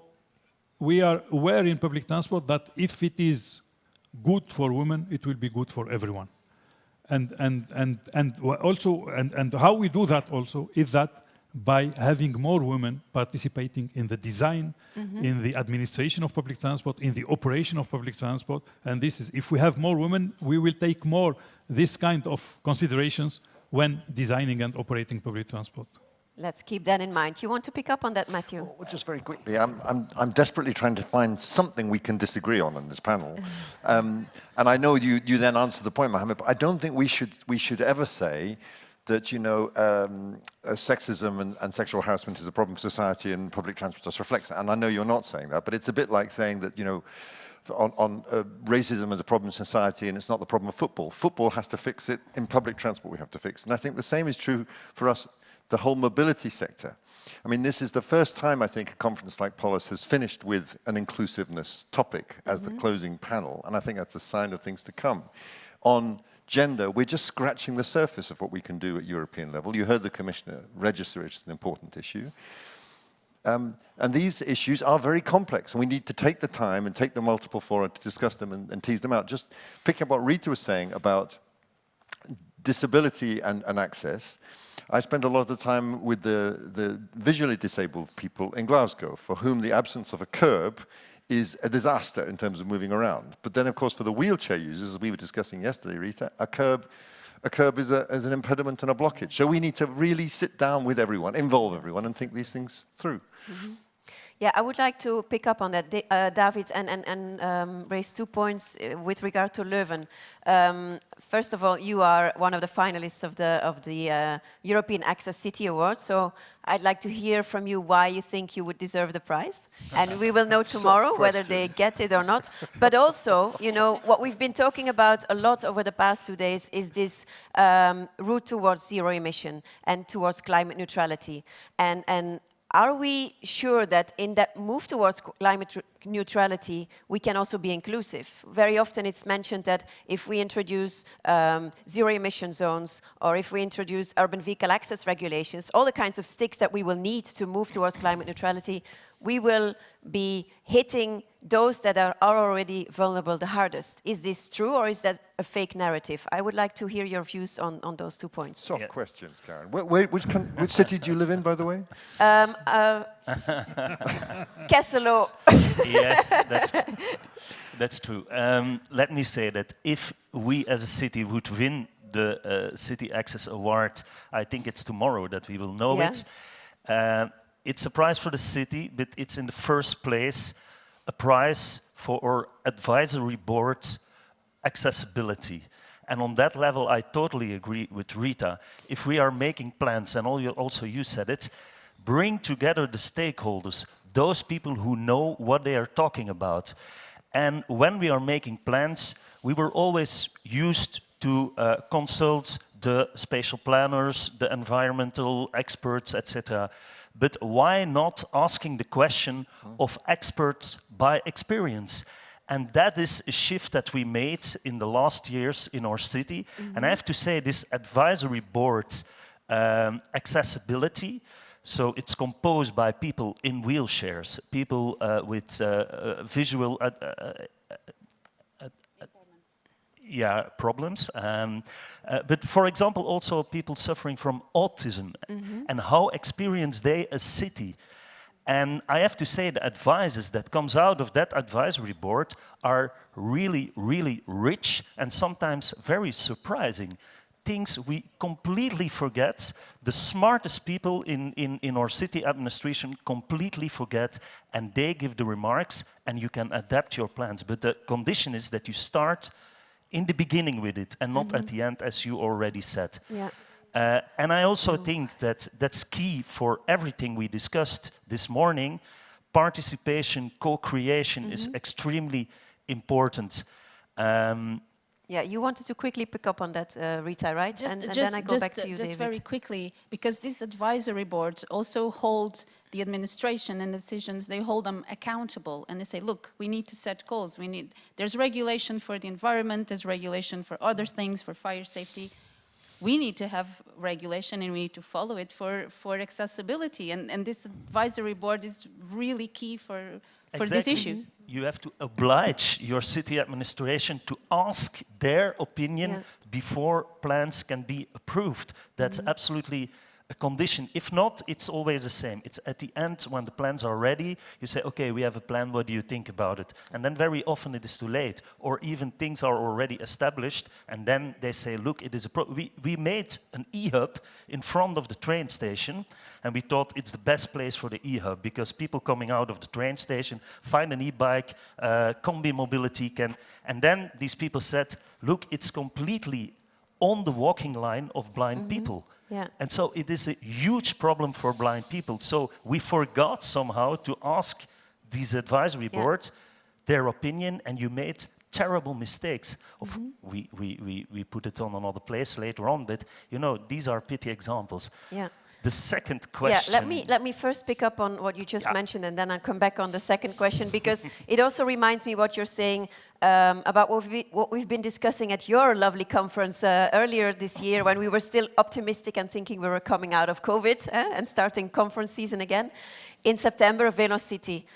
we are aware in public transport that if it is good for women, it will be good for everyone. And also how we do that also is that by having more women participating in the design, in the administration of public transport, in the operation of public transport. And this is, if we have more women, we will take more this kind of considerations when designing and operating public transport. Let's keep that in mind. You want to pick up on that, Matthew? Well, just very quickly, I'm desperately trying to find something we can disagree on in this panel. And I know you then answer the point, Mohammed, but I don't think we should ever say that, you know, sexism and sexual harassment is a problem for society and public transport just reflects it. And I know you're not saying that, but it's a bit like saying that, you know, racism is a problem in society and it's not the problem of football. Football has to fix it. In public transport we have to fix it. And I think the same is true for us, the whole mobility sector. I mean, this is the first time, I think, a conference like POLIS has finished with an inclusiveness topic as the closing panel, and I think that's a sign of things to come. On gender, we're just scratching the surface of what we can do at European level. You heard the Commissioner register it as an important issue. And these issues are very complex, and we need to take the time and take the multiple fora to discuss them and tease them out. Just picking up what Rita was saying about disability and access, I spend a lot of the time with the visually disabled people in Glasgow, for whom the absence of a curb is a disaster in terms of moving around. But then, of course, for the wheelchair users, as we were discussing yesterday, Rita, a curb a curb is an impediment and a blockage. So we need to really sit down with everyone, involve everyone, and think these things through. Yeah, I would like to pick up on that, David, and raise 2 points with regard to Leuven. First of all, you are one of the finalists of the European Access City Award, so I'd like to hear from you why you think you would deserve the prize, and we will know tomorrow whether they get it or not. But also, you know, what we've been talking about a lot over the past 2 days is this route towards zero emission and towards climate neutrality, and are we sure that in that move towards climate neutrality, we can also be inclusive? Very often it's mentioned that if we introduce zero emission zones, or if we introduce urban vehicle access regulations, all the kinds of sticks that we will need to move towards climate neutrality, we will be hitting those that are already vulnerable the hardest. Is this true, or is that a fake narrative? I would like to hear your views on those 2 points. Soft questions, Karen. Which city do you live in, by the way? Kesselo. Yes, that's true. Let me say that if we as a city would win the City Access Award, I think it's tomorrow that we will know it. It's a prize for the city, but it's in the first place a prize for our advisory board accessibility. And on that level, I totally agree with Rita. If we are making plans, and also you said it, bring together the stakeholders, those people who know what they are talking about. And when we are making plans, we were always used to consult the spatial planners, the environmental experts, etc. But why not asking the question of experts by experience? And that is a shift that we made in the last years in our city. And I have to say, this advisory board accessibility, so it's composed by people in wheelchairs, people with visual problems. But for example, also people suffering from autism and how experience they a city. And I have to say the advices that comes out of that advisory board are really, really rich and sometimes very surprising. Things we completely forget, the smartest people in our city administration completely forget, and they give the remarks and you can adapt your plans. But the condition is that you start in the beginning with it and not at the end, as you already said. Yeah. And I also think that that's key for everything we discussed this morning. Participation, co-creation is extremely important. Yeah, you wanted to quickly pick up on that, Rita, right? And then I go back to you, David. Just very quickly, because these advisory boards also hold the administration and decisions, they hold them accountable, and they say, look, we need to set goals. There's regulation for the environment, there's regulation for other things, for fire safety. We need to have regulation and we need to follow it for accessibility. And this advisory board is really key for these issues. You have to oblige your city administration to ask their opinion before plans can be approved. That's absolutely a condition. If not, it's always the same. It's at the end when the plans are ready, you say, okay, we have a plan, what do you think about it? And then very often it is too late, or even things are already established, and then they say, look, it is we made an e-hub in front of the train station, and we thought it's the best place for the e-hub, because people coming out of the train station find an e-bike, combi mobility can, and then these people said, look, it's completely on the walking line of blind people. Yeah. And so it is a huge problem for blind people. So we forgot somehow to ask these advisory boards their opinion, and you made terrible mistakes. We put it on another place later on, but you know, these are petty examples. Yeah. The second question. Yeah, let me first pick up on what you just mentioned, and then I'll come back on the second question, because it also reminds me what you're saying about what we've been discussing at your lovely conference earlier this year, when we were still optimistic and thinking we were coming out of COVID and starting conference season again. In September, Velocity.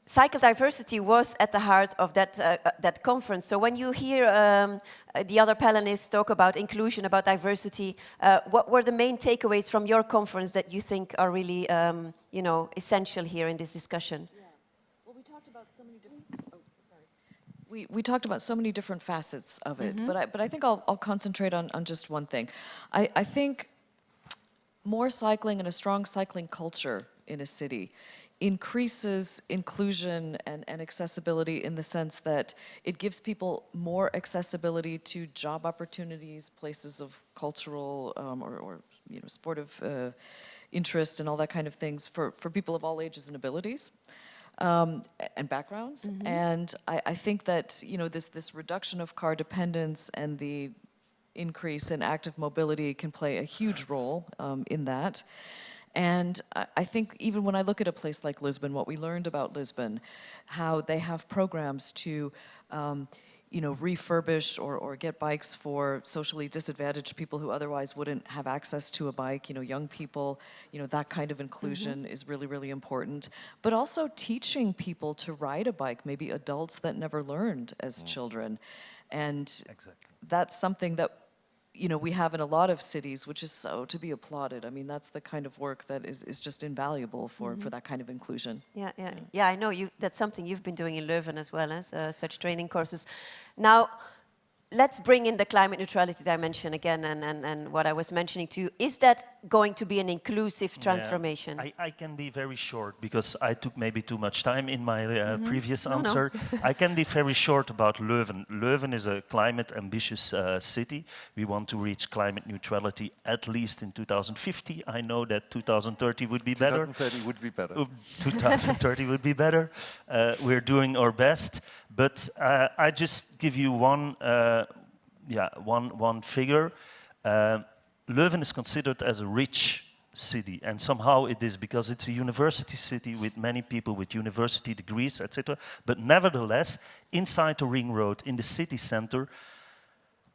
Cycle diversity was at the heart of that conference. So when you hear the other panelists talk about inclusion, about diversity, what were the main takeaways from your conference that you think are really, you know, essential here in this discussion? Yeah. Well, we talked about so many different. Oh, sorry. We talked about so many different facets of it, but I think I'll concentrate on just one thing. I think more cycling and a strong cycling culture in a city increases inclusion and accessibility in the sense that it gives people more accessibility to job opportunities, places of cultural or sportive interest and all that kind of things for people of all ages and abilities. And backgrounds, and I think that this reduction of car dependence and the increase in active mobility can play a huge role in that. And I think even when I look at a place like Lisbon, what we learned about Lisbon, how they have programs to refurbish or get bikes for socially disadvantaged people who otherwise wouldn't have access to a bike, young people, that kind of inclusion is really, really important. But also teaching people to ride a bike, maybe adults that never learned as children. And that's something that we have in a lot of cities, which is so to be applauded. I mean, that's the kind of work that is just invaluable for that kind of inclusion. Yeah, I know that's something you've been doing in Leuven as well as such training courses. Now, let's bring in the climate neutrality dimension again and what I was mentioning to you. Is that going to be an inclusive transformation? I can be very short because I took maybe too much time in my previous answer. I can be very short about Leuven. Leuven is a climate ambitious city. We want to reach climate neutrality at least in 2050. I know that 2030 would be better. 2030 would be better. 2030 would be better. We're doing our best. But I just give you one figure. Leuven is considered as a rich city, and somehow it is because it's a university city with many people with university degrees, etc. But nevertheless, inside the ring road, in the city center,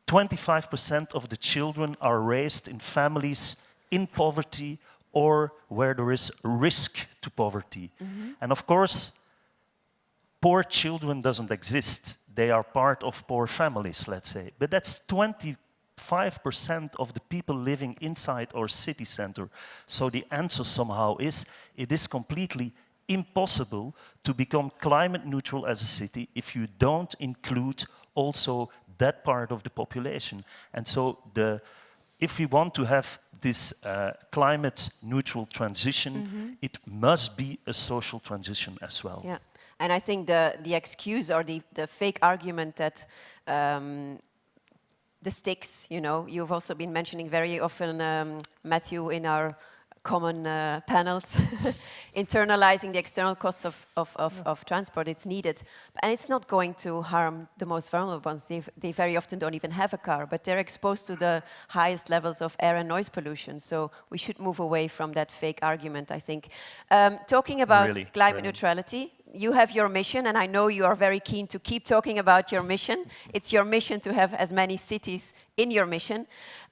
25% of the children are raised in families in poverty or where there is risk to poverty. And of course, poor children doesn't exist. They are part of poor families, let's say. But that's 25% of the people living inside our city center. So the answer somehow is, it is completely impossible to become climate neutral as a city if you don't include also that part of the population. And so if we want to have this climate neutral transition, it must be a social transition as well. Yeah. And I think the excuse or the fake argument that the sticks, you've also been mentioning very often, Matthew, in our common panels, internalizing the external costs of transport, it's needed. And it's not going to harm the most vulnerable ones. They very often don't even have a car, but they're exposed to the highest levels of air and noise pollution. So we should move away from that fake argument, I think. Talking about climate neutrality, you have your mission, and I know you are very keen to keep talking about your mission. It's your mission to have as many cities in your mission.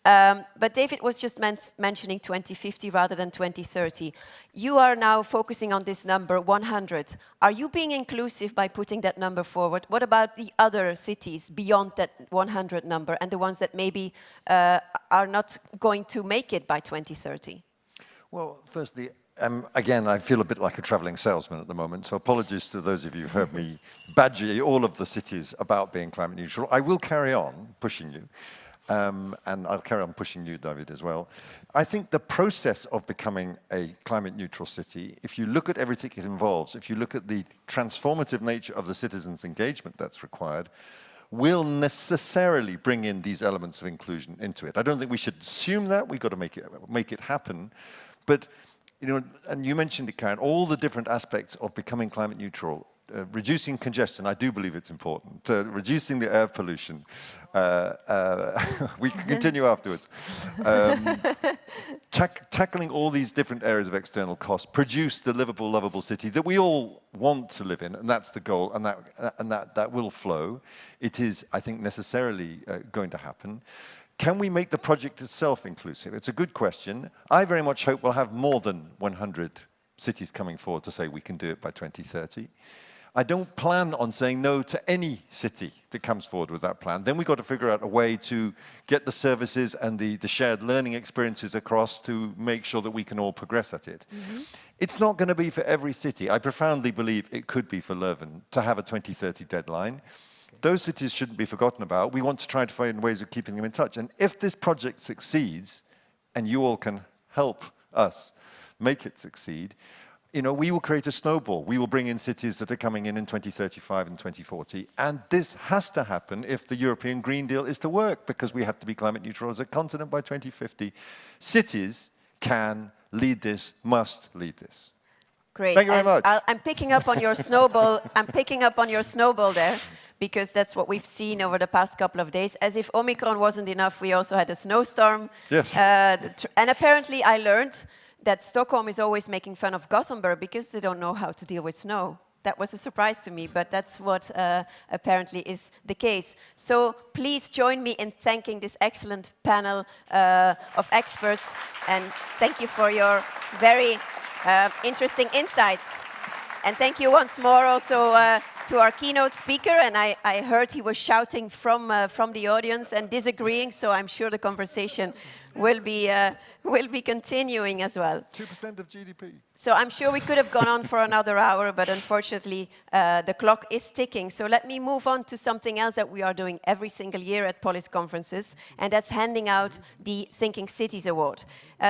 But David was just mentioning 2050 rather than 2030. You are now focusing on this number, 100. Are you being inclusive by putting that number forward? What about the other cities beyond that 100 number and the ones that maybe are not going to make it by 2030? Well, firstly, again, I feel a bit like a traveling salesman at the moment, so apologies to those of you who've heard me badger all of the cities about being climate neutral. I will carry on pushing you, and I'll carry on pushing you, David, as well. I think the process of becoming a climate neutral city, if you look at everything it involves, if you look at the transformative nature of the citizens' engagement that's required, will necessarily bring in these elements of inclusion into it. I don't think we should assume that. We've got to make it happen. But and you mentioned it, Karen, all the different aspects of becoming climate neutral, reducing congestion, I do believe it's important, reducing the air pollution, we can continue afterwards, tackling all these different areas of external cost, produce the livable, lovable city that we all want to live in, and that's the goal, and that will flow. It is, I think, necessarily going to happen. Can we make the project itself inclusive? It's a good question. I very much hope we'll have more than 100 cities coming forward to say we can do it by 2030. I don't plan on saying no to any city that comes forward with that plan. Then we've got to figure out a way to get the services and the shared learning experiences across to make sure that we can all progress at it. It's not going to be for every city. I profoundly believe it could be for Leuven to have a 2030 deadline. Those cities shouldn't be forgotten about. We want to try to find ways of keeping them in touch. And if this project succeeds, and you all can help us make it succeed, you know, we will create a snowball. We will bring in cities that are coming in 2035 and 2040. And this has to happen if the European Green Deal is to work, because we have to be climate neutral as a continent by 2050. Cities can lead this, must lead this. Great. Thank you very much. I'm picking up on your snowball. I'm picking up on your snowball there, because that's what we've seen over the past couple of days. As if Omicron wasn't enough, we also had a snowstorm. Yes. And apparently I learned that Stockholm is always making fun of Gothenburg because they don't know how to deal with snow. That was a surprise to me, but that's what apparently is the case. So please join me in thanking this excellent panel of experts, and thank you for your very interesting insights. And thank you once more also to our keynote speaker, and I heard he was shouting from the audience and disagreeing, so I'm sure the conversation will be continuing as well. 2% of GDP. So I'm sure we could have gone on for another hour, but unfortunately the clock is ticking. So let me move on to something else that we are doing every single year at POLIS conferences, and that's handing out the Thinking Cities Award.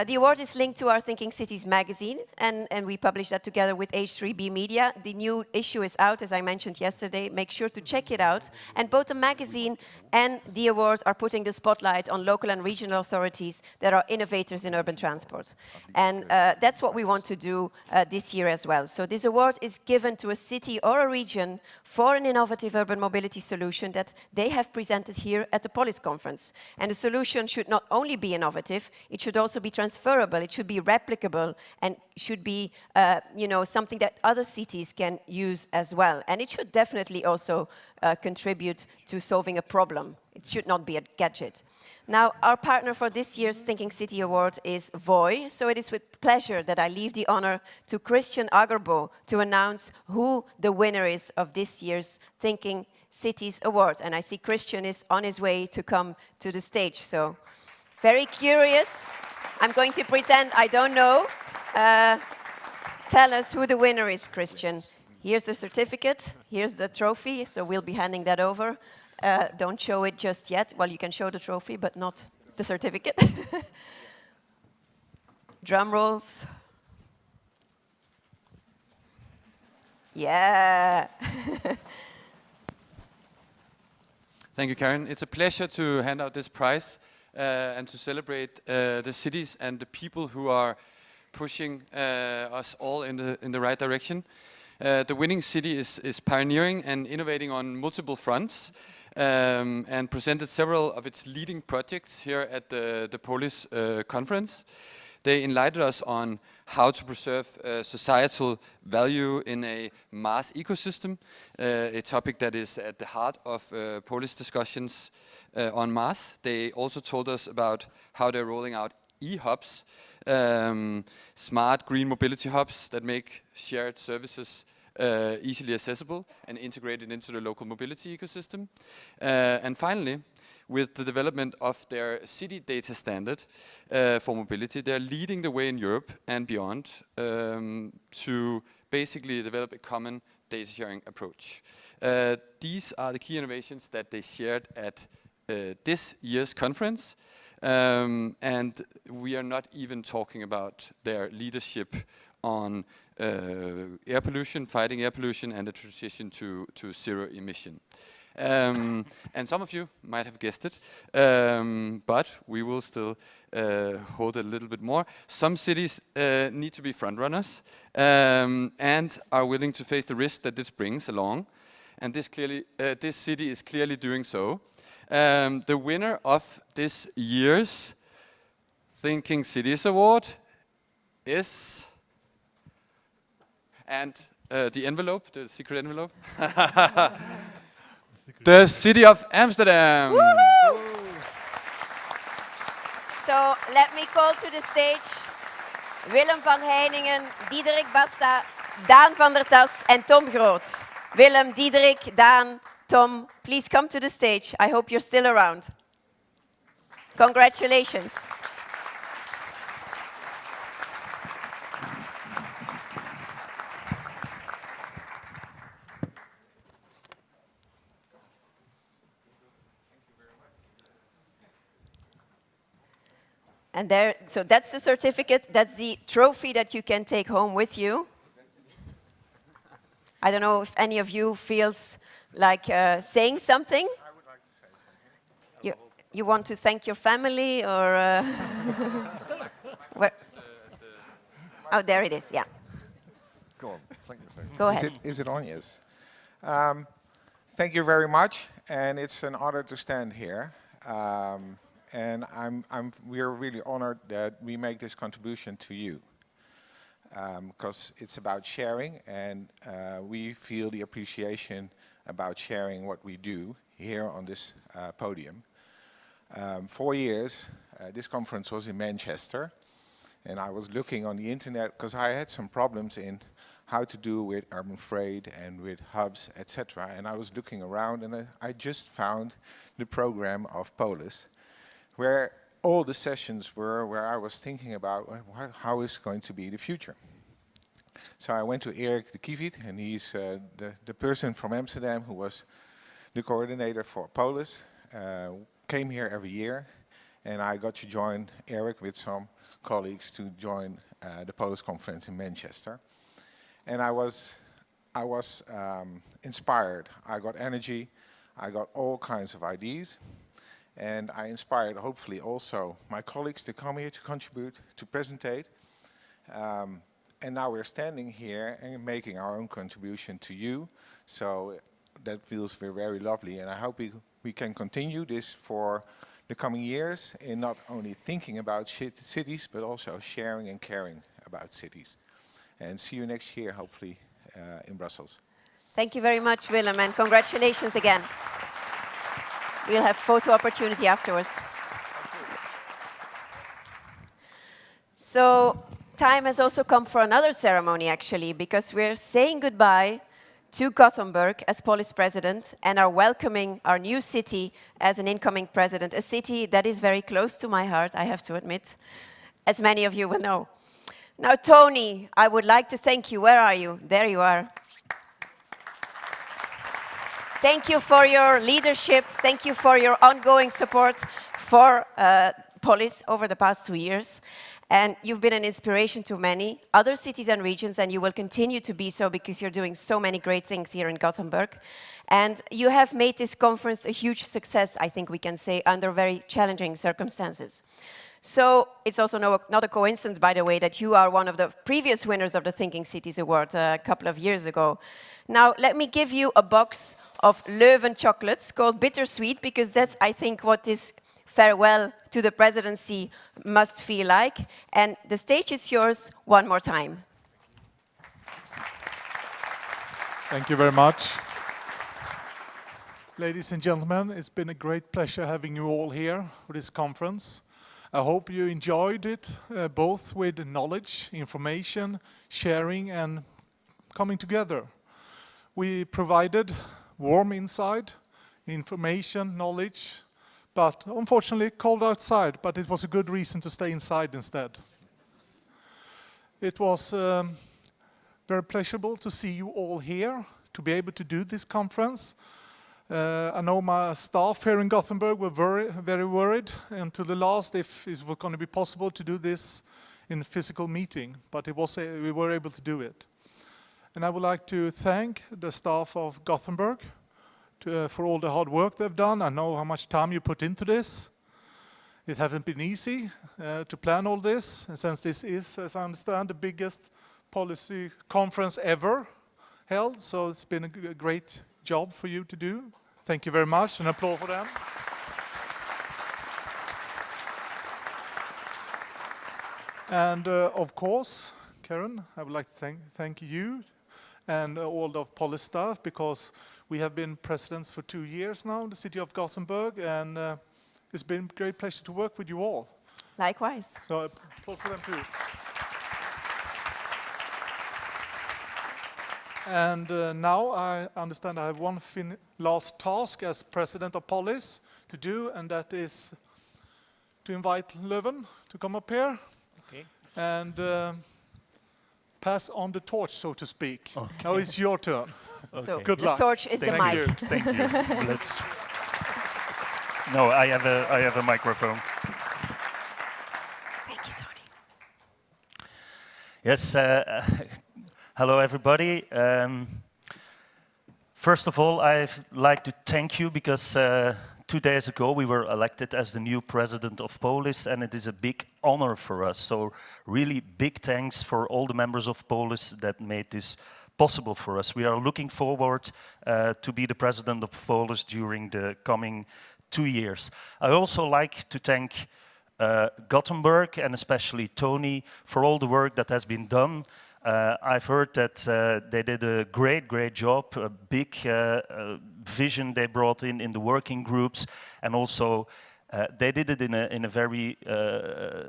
The award is linked to our Thinking Cities magazine, and we publish that together with H3B Media. The new issue is out, as I mentioned yesterday. Make sure to check it out. And both the magazine and the award are putting the spotlight on local and regional authorities that are innovators in urban transport. And that's what we want to do this year as well. So this award is given to a city or a region for an innovative urban mobility solution that they have presented here at the POLIS conference. And the solution should not only be innovative, it should also be transferable, it should be replicable, and should be something that other cities can use as well. And it should definitely also contribute to solving a problem. It should not be a gadget. Now, our partner for this year's Thinking City Award is Voi, so it is with pleasure that I leave the honor to Christian Agerbo to announce who the winner is of this year's Thinking Cities Award. And I see Christian is on his way to come to the stage, so very curious. I'm going to pretend I don't know. Tell us who the winner is, Christian. Here's the certificate, here's the trophy, so we'll be handing that over. Don't show it just yet. Well, you can show the trophy, but not the certificate. Drum rolls. Yeah. Thank you, Karen. It's a pleasure to hand out this prize and to celebrate the cities and the people who are pushing us all in the right direction. The winning city is pioneering and innovating on multiple fronts, and presented several of its leading projects here at the POLIS conference. They enlightened us on how to preserve societal value in a mass ecosystem, a topic that is at the heart of POLIS discussions on mass. They also told us about how they're rolling out e-hubs, smart green mobility hubs that make shared services easily accessible and integrated into the local mobility ecosystem. And finally, with the development of their city data standard for mobility, they're leading the way in Europe and beyond to basically develop a common data sharing approach. These are the key innovations that they shared at this year's conference. And we are not even talking about their leadership on air pollution, fighting air pollution, and the transition to zero emission. And some of you might have guessed it, but we will still hold it a little bit more. Some cities need to be frontrunners and are willing to face the risk that this brings along. And this city is clearly doing so. The winner of this year's Thinking Cities Award is, and the envelope, the secret envelope, the city of Amsterdam. So let me call to the stage Willem van Heiningen, Diederik Basta, Daan van der Tas en Tom Groot. Willem, Diederik, Daan, Tom, please come to the stage. I hope you're still around. Congratulations. And there, so that's the certificate, that's the trophy that you can take home with you. I don't know if any of you feels like saying something. I would like to say something. You want to thank your family, or where? Oh, there it is. Yeah. Go on. Thank you. Go ahead. Is it on? Yes. Thank you very much, and it's an honor to stand here. And we're really honored that we make this contribution to you, because it's about sharing, and we feel the appreciation about sharing what we do here on this podium. 4 years, this conference was in Manchester, and I was looking on the internet because I had some problems in how to do with urban freight and with hubs, etc. And I was looking around, and I just found the program of POLIS, where all the sessions were, where I was thinking about how is going to be the future. So I went to Erik de Kieviet, and he's the person from Amsterdam who was the coordinator for POLIS, came here every year, and I got to join Erik with some colleagues to join the POLIS Conference in Manchester. And I was inspired. I got energy, I got all kinds of ideas, and I inspired hopefully also my colleagues to come here to contribute, to presentate. And now we're standing here and making our own contribution to you. So that feels very, very lovely, and I hope we can continue this for the coming years in not only thinking about cities, but also sharing and caring about cities. And see you next year, hopefully, in Brussels. Thank you very much, Willem, and congratulations again. We'll have photo opportunity afterwards. So time has also come for another ceremony, actually, because we're saying goodbye to Gothenburg as Polish president and are welcoming our new city as an incoming president, a city that is very close to my heart, I have to admit, as many of you will know. Now, Tony, I would like to thank you. Where are you? There you are. Thank you for your leadership. Thank you for your ongoing support for Polis over the past 2 years. And you've been an inspiration to many other cities and regions, and you will continue to be so because you're doing so many great things here in Gothenburg. And you have made this conference a huge success, I think we can say, under very challenging circumstances. So it's also not a coincidence, by the way, that you are one of the previous winners of the Thinking Cities Award a couple of years ago. Now, let me give you a box of Leuven chocolates called Bittersweet, because that's, I think, what this farewell to the presidency must feel like. And the stage is yours one more time. Thank you very much. Ladies and gentlemen, it's been a great pleasure having you all here for this conference. I hope you enjoyed it, both with knowledge, information, sharing, and coming together. We provided warm inside, information, knowledge, but unfortunately cold outside, but it was a good reason to stay inside instead. It was very pleasurable to see you all here, to be able to do this conference. I know my staff here in Gothenburg were very worried until the last if it was going to be possible to do this in a physical meeting, but we were able to do it. And I would like to thank the staff of Gothenburg for all the hard work they've done. I know how much time you put into this. It hasn't been easy to plan all this, and since this is, as I understand, the biggest policy conference ever held, so it's been a great job for you to do. Thank you very much, and applause for them. And of course, Karen, I would like to thank you and all the POLIS staff, because we have been presidents for 2 years now in the city of Gothenburg, and it's been a great pleasure to work with you all. Likewise. So applause for them too. And now I understand I have one last task as president of POLIS to do, and that is to invite Leuven to come up here. Okay. And pass on the torch, so to speak. Okay. Now it's your turn. Okay. So Good the luck. torch is the Thank mic. you. Thank you. Let's. No, I have a microphone. Yes, hello everybody. First of all, I'd like to thank you because 2 days ago we were elected as the new president of POLIS, and it is a big honor for us. So really big thanks for all the members of POLIS that made this possible for us. We are looking forward to be the president of POLIS during the coming 2 years. I also like to thank Gothenburg and especially Tony for all the work that has been done. I've heard that they did a great job, a big vision they brought in the working groups, and also they did it in a very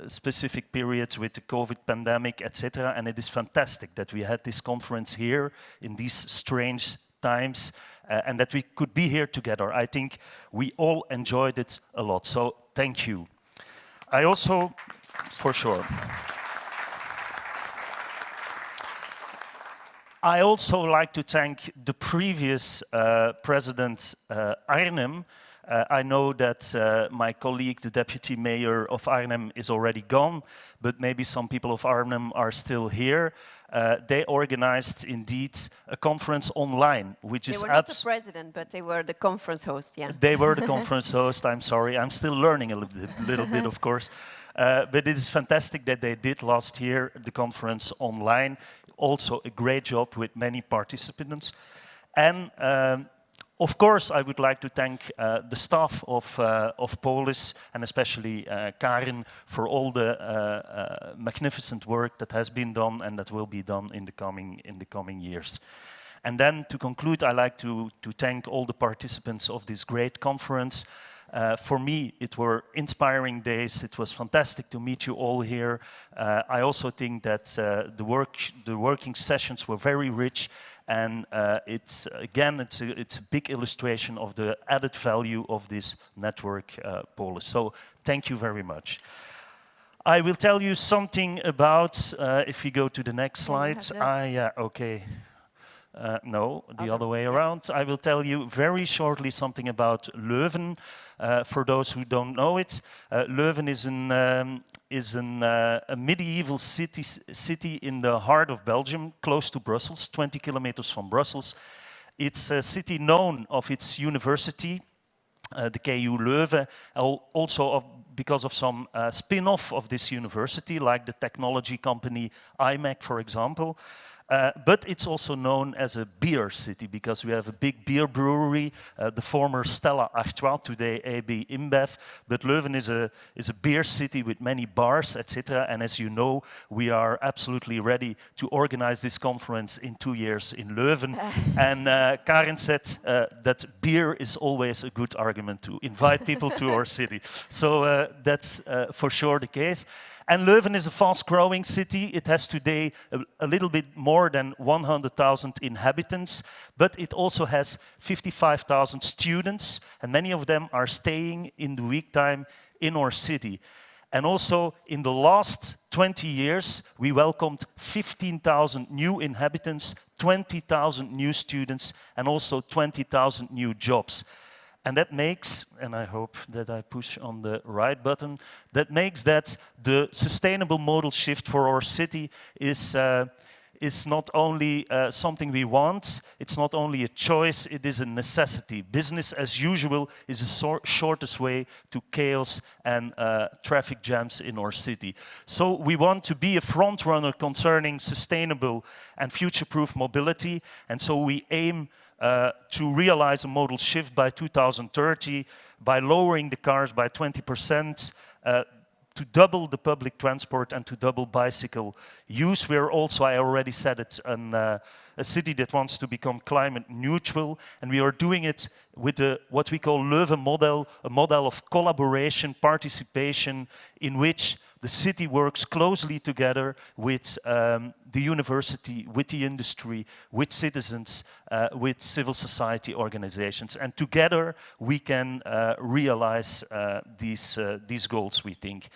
specific period with the COVID pandemic, etc. And it is fantastic that we had this conference here in these strange times and that we could be here together. I think we all enjoyed it a lot, so thank you. I also, for sure. I also like to thank the previous president, Arnhem. I know that my colleague, the deputy mayor of Arnhem, is already gone, but maybe some people of Arnhem are still here. They organized, indeed, a conference online, which is... They were not the president, but they were the conference host, yeah. They were the conference host, I'm sorry. I'm still learning a little bit, of course. But it is fantastic that they did last year the conference online. Also a great job with many participants. And of course, I would like to thank the staff of POLIS and especially Karin for all the magnificent work that has been done and that will be done in the coming years. And then to conclude, I like to thank all the participants of this great conference. For me, it were inspiring days. It was fantastic to meet you all here. I also think that the working sessions were very rich, and it's a big illustration of the added value of this network, POLIS. So thank you very much. I will tell you something about, if we go to the next slide. Yeah, okay. No, the other way around. I will tell you very shortly something about Leuven. For those who don't know it, Leuven is a medieval city in the heart of Belgium, close to Brussels, 20 kilometers from Brussels. It's a city known of its university, the KU Leuven, also because of some spin-off of this university, like the technology company IMEC, for example. But it's also known as a beer city because we have a big beer brewery, the former Stella Artois, today AB InBev. But Leuven is a beer city with many bars, etc. And as you know, we are absolutely ready to organize this conference in 2 years in Leuven. And Karin said that beer is always a good argument to invite people to our city. So that's for sure the case. And Leuven is a fast-growing city. It has today a little bit more than 100,000 inhabitants, but it also has 55,000 students, and many of them are staying in the week time in our city. And also, in the last 20 years, we welcomed 15,000 new inhabitants, 20,000 new students, and also 20,000 new jobs. And that makes, and I hope that I push on the right button, that makes that the sustainable modal shift for our city is not only something we want, it's not only a choice, it is a necessity. Business as usual is the shortest way to chaos and traffic jams in our city. So we want to be a front runner concerning sustainable and future-proof mobility, and so we aim to realize a modal shift by 2030 by lowering the cars by 20%, to double the public transport and to double bicycle use. We're also, I already said it, a city that wants to become climate neutral, and we are doing it with what we call Leuven model, a model of collaboration, participation, in which the city works closely together with the university, with the industry, with citizens, with civil society organizations. And together we can realize these goals, we think.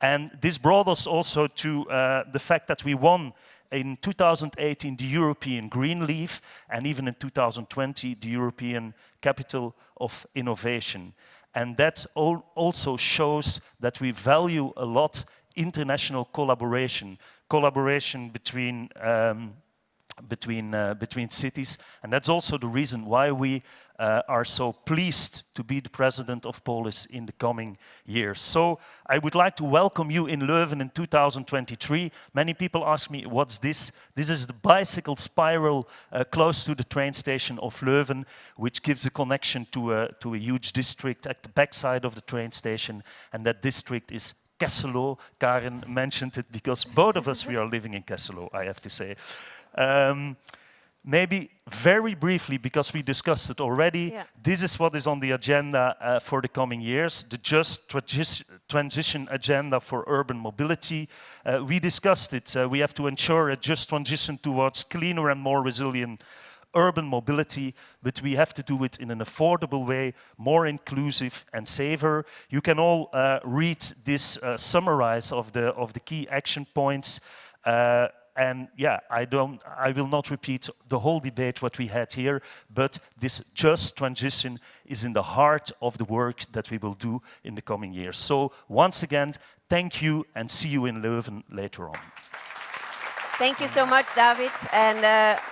And this brought us also to the fact that we won in 2018 the European Green Leaf, and even in 2020 the European Capital of Innovation. And that also shows that we value a lot international collaboration, collaboration between cities, and that's also the reason why we are so pleased to be the president of POLIS in the coming years. So I would like to welcome you in Leuven in 2023. Many people ask me, what's this? This is the bicycle spiral close to the train station of Leuven, which gives a connection to a huge district at the backside of the train station, and that district is Kesselo. Karen mentioned it because both of us, we are living in Kesselo, I have to say. Maybe very briefly, because we discussed it already, this is what is on the agenda for the coming years, the just transition agenda for urban mobility. We discussed it. We have to ensure a just transition towards cleaner and more resilient urban mobility, but we have to do it in an affordable way, more inclusive and safer. You can all read this summarize of the key action points. And yeah, I will not repeat the whole debate what we had here, but this just transition is in the heart of the work that we will do in the coming years. So once again, thank you and see you in Leuven later on. Thank you so much, David. And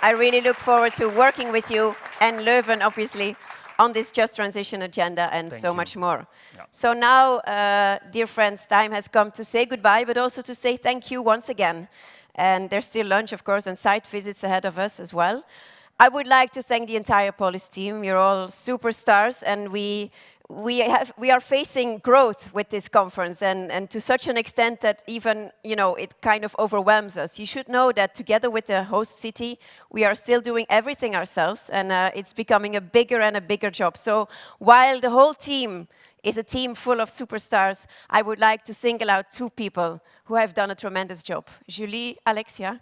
I really look forward to working with you and Leuven, obviously, on this just transition agenda and so much more. Yeah. So now, dear friends, time has come to say goodbye, but also to say thank you once again. And there's still lunch, of course, and site visits ahead of us as well. I would like to thank the entire POLIS team. You're all superstars, and we are facing growth with this conference, and to such an extent that even, you know, it kind of overwhelms us. You should know that together with the host city, we are still doing everything ourselves, and it's becoming a bigger and a bigger job. So while the whole team is a team full of superstars, I would like to single out two people who have done a tremendous job. Julie, Alexia.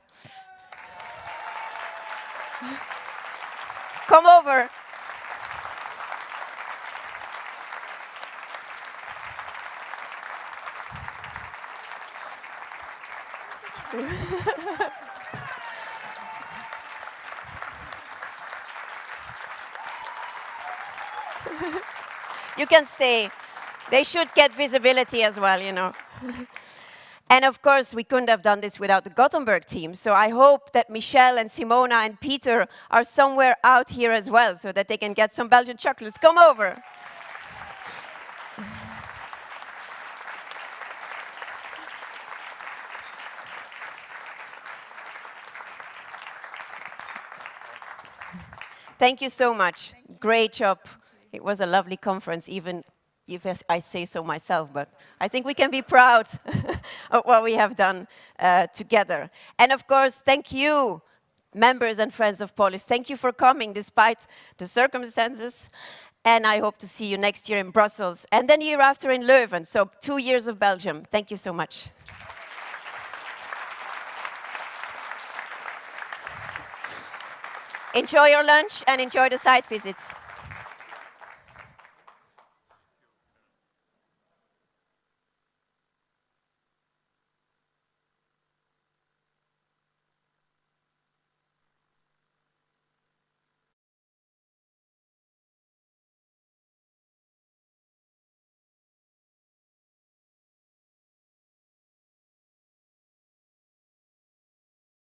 Come over. You can stay. They should get visibility as well, you know. And of course, we couldn't have done this without the Gothenburg team. So I hope that Michelle and Simona and Peter are somewhere out here as well, so that they can get some Belgian chocolates. Come over. Thank you so much. Great job. It was a lovely conference, even if I say so myself, but I think we can be proud of what we have done together. And of course, thank you, members and friends of POLIS. Thank you for coming despite the circumstances. And I hope to see you next year in Brussels, and then the year after in Leuven. So 2 years of Belgium. Thank you so much. Enjoy your lunch and enjoy the site visits.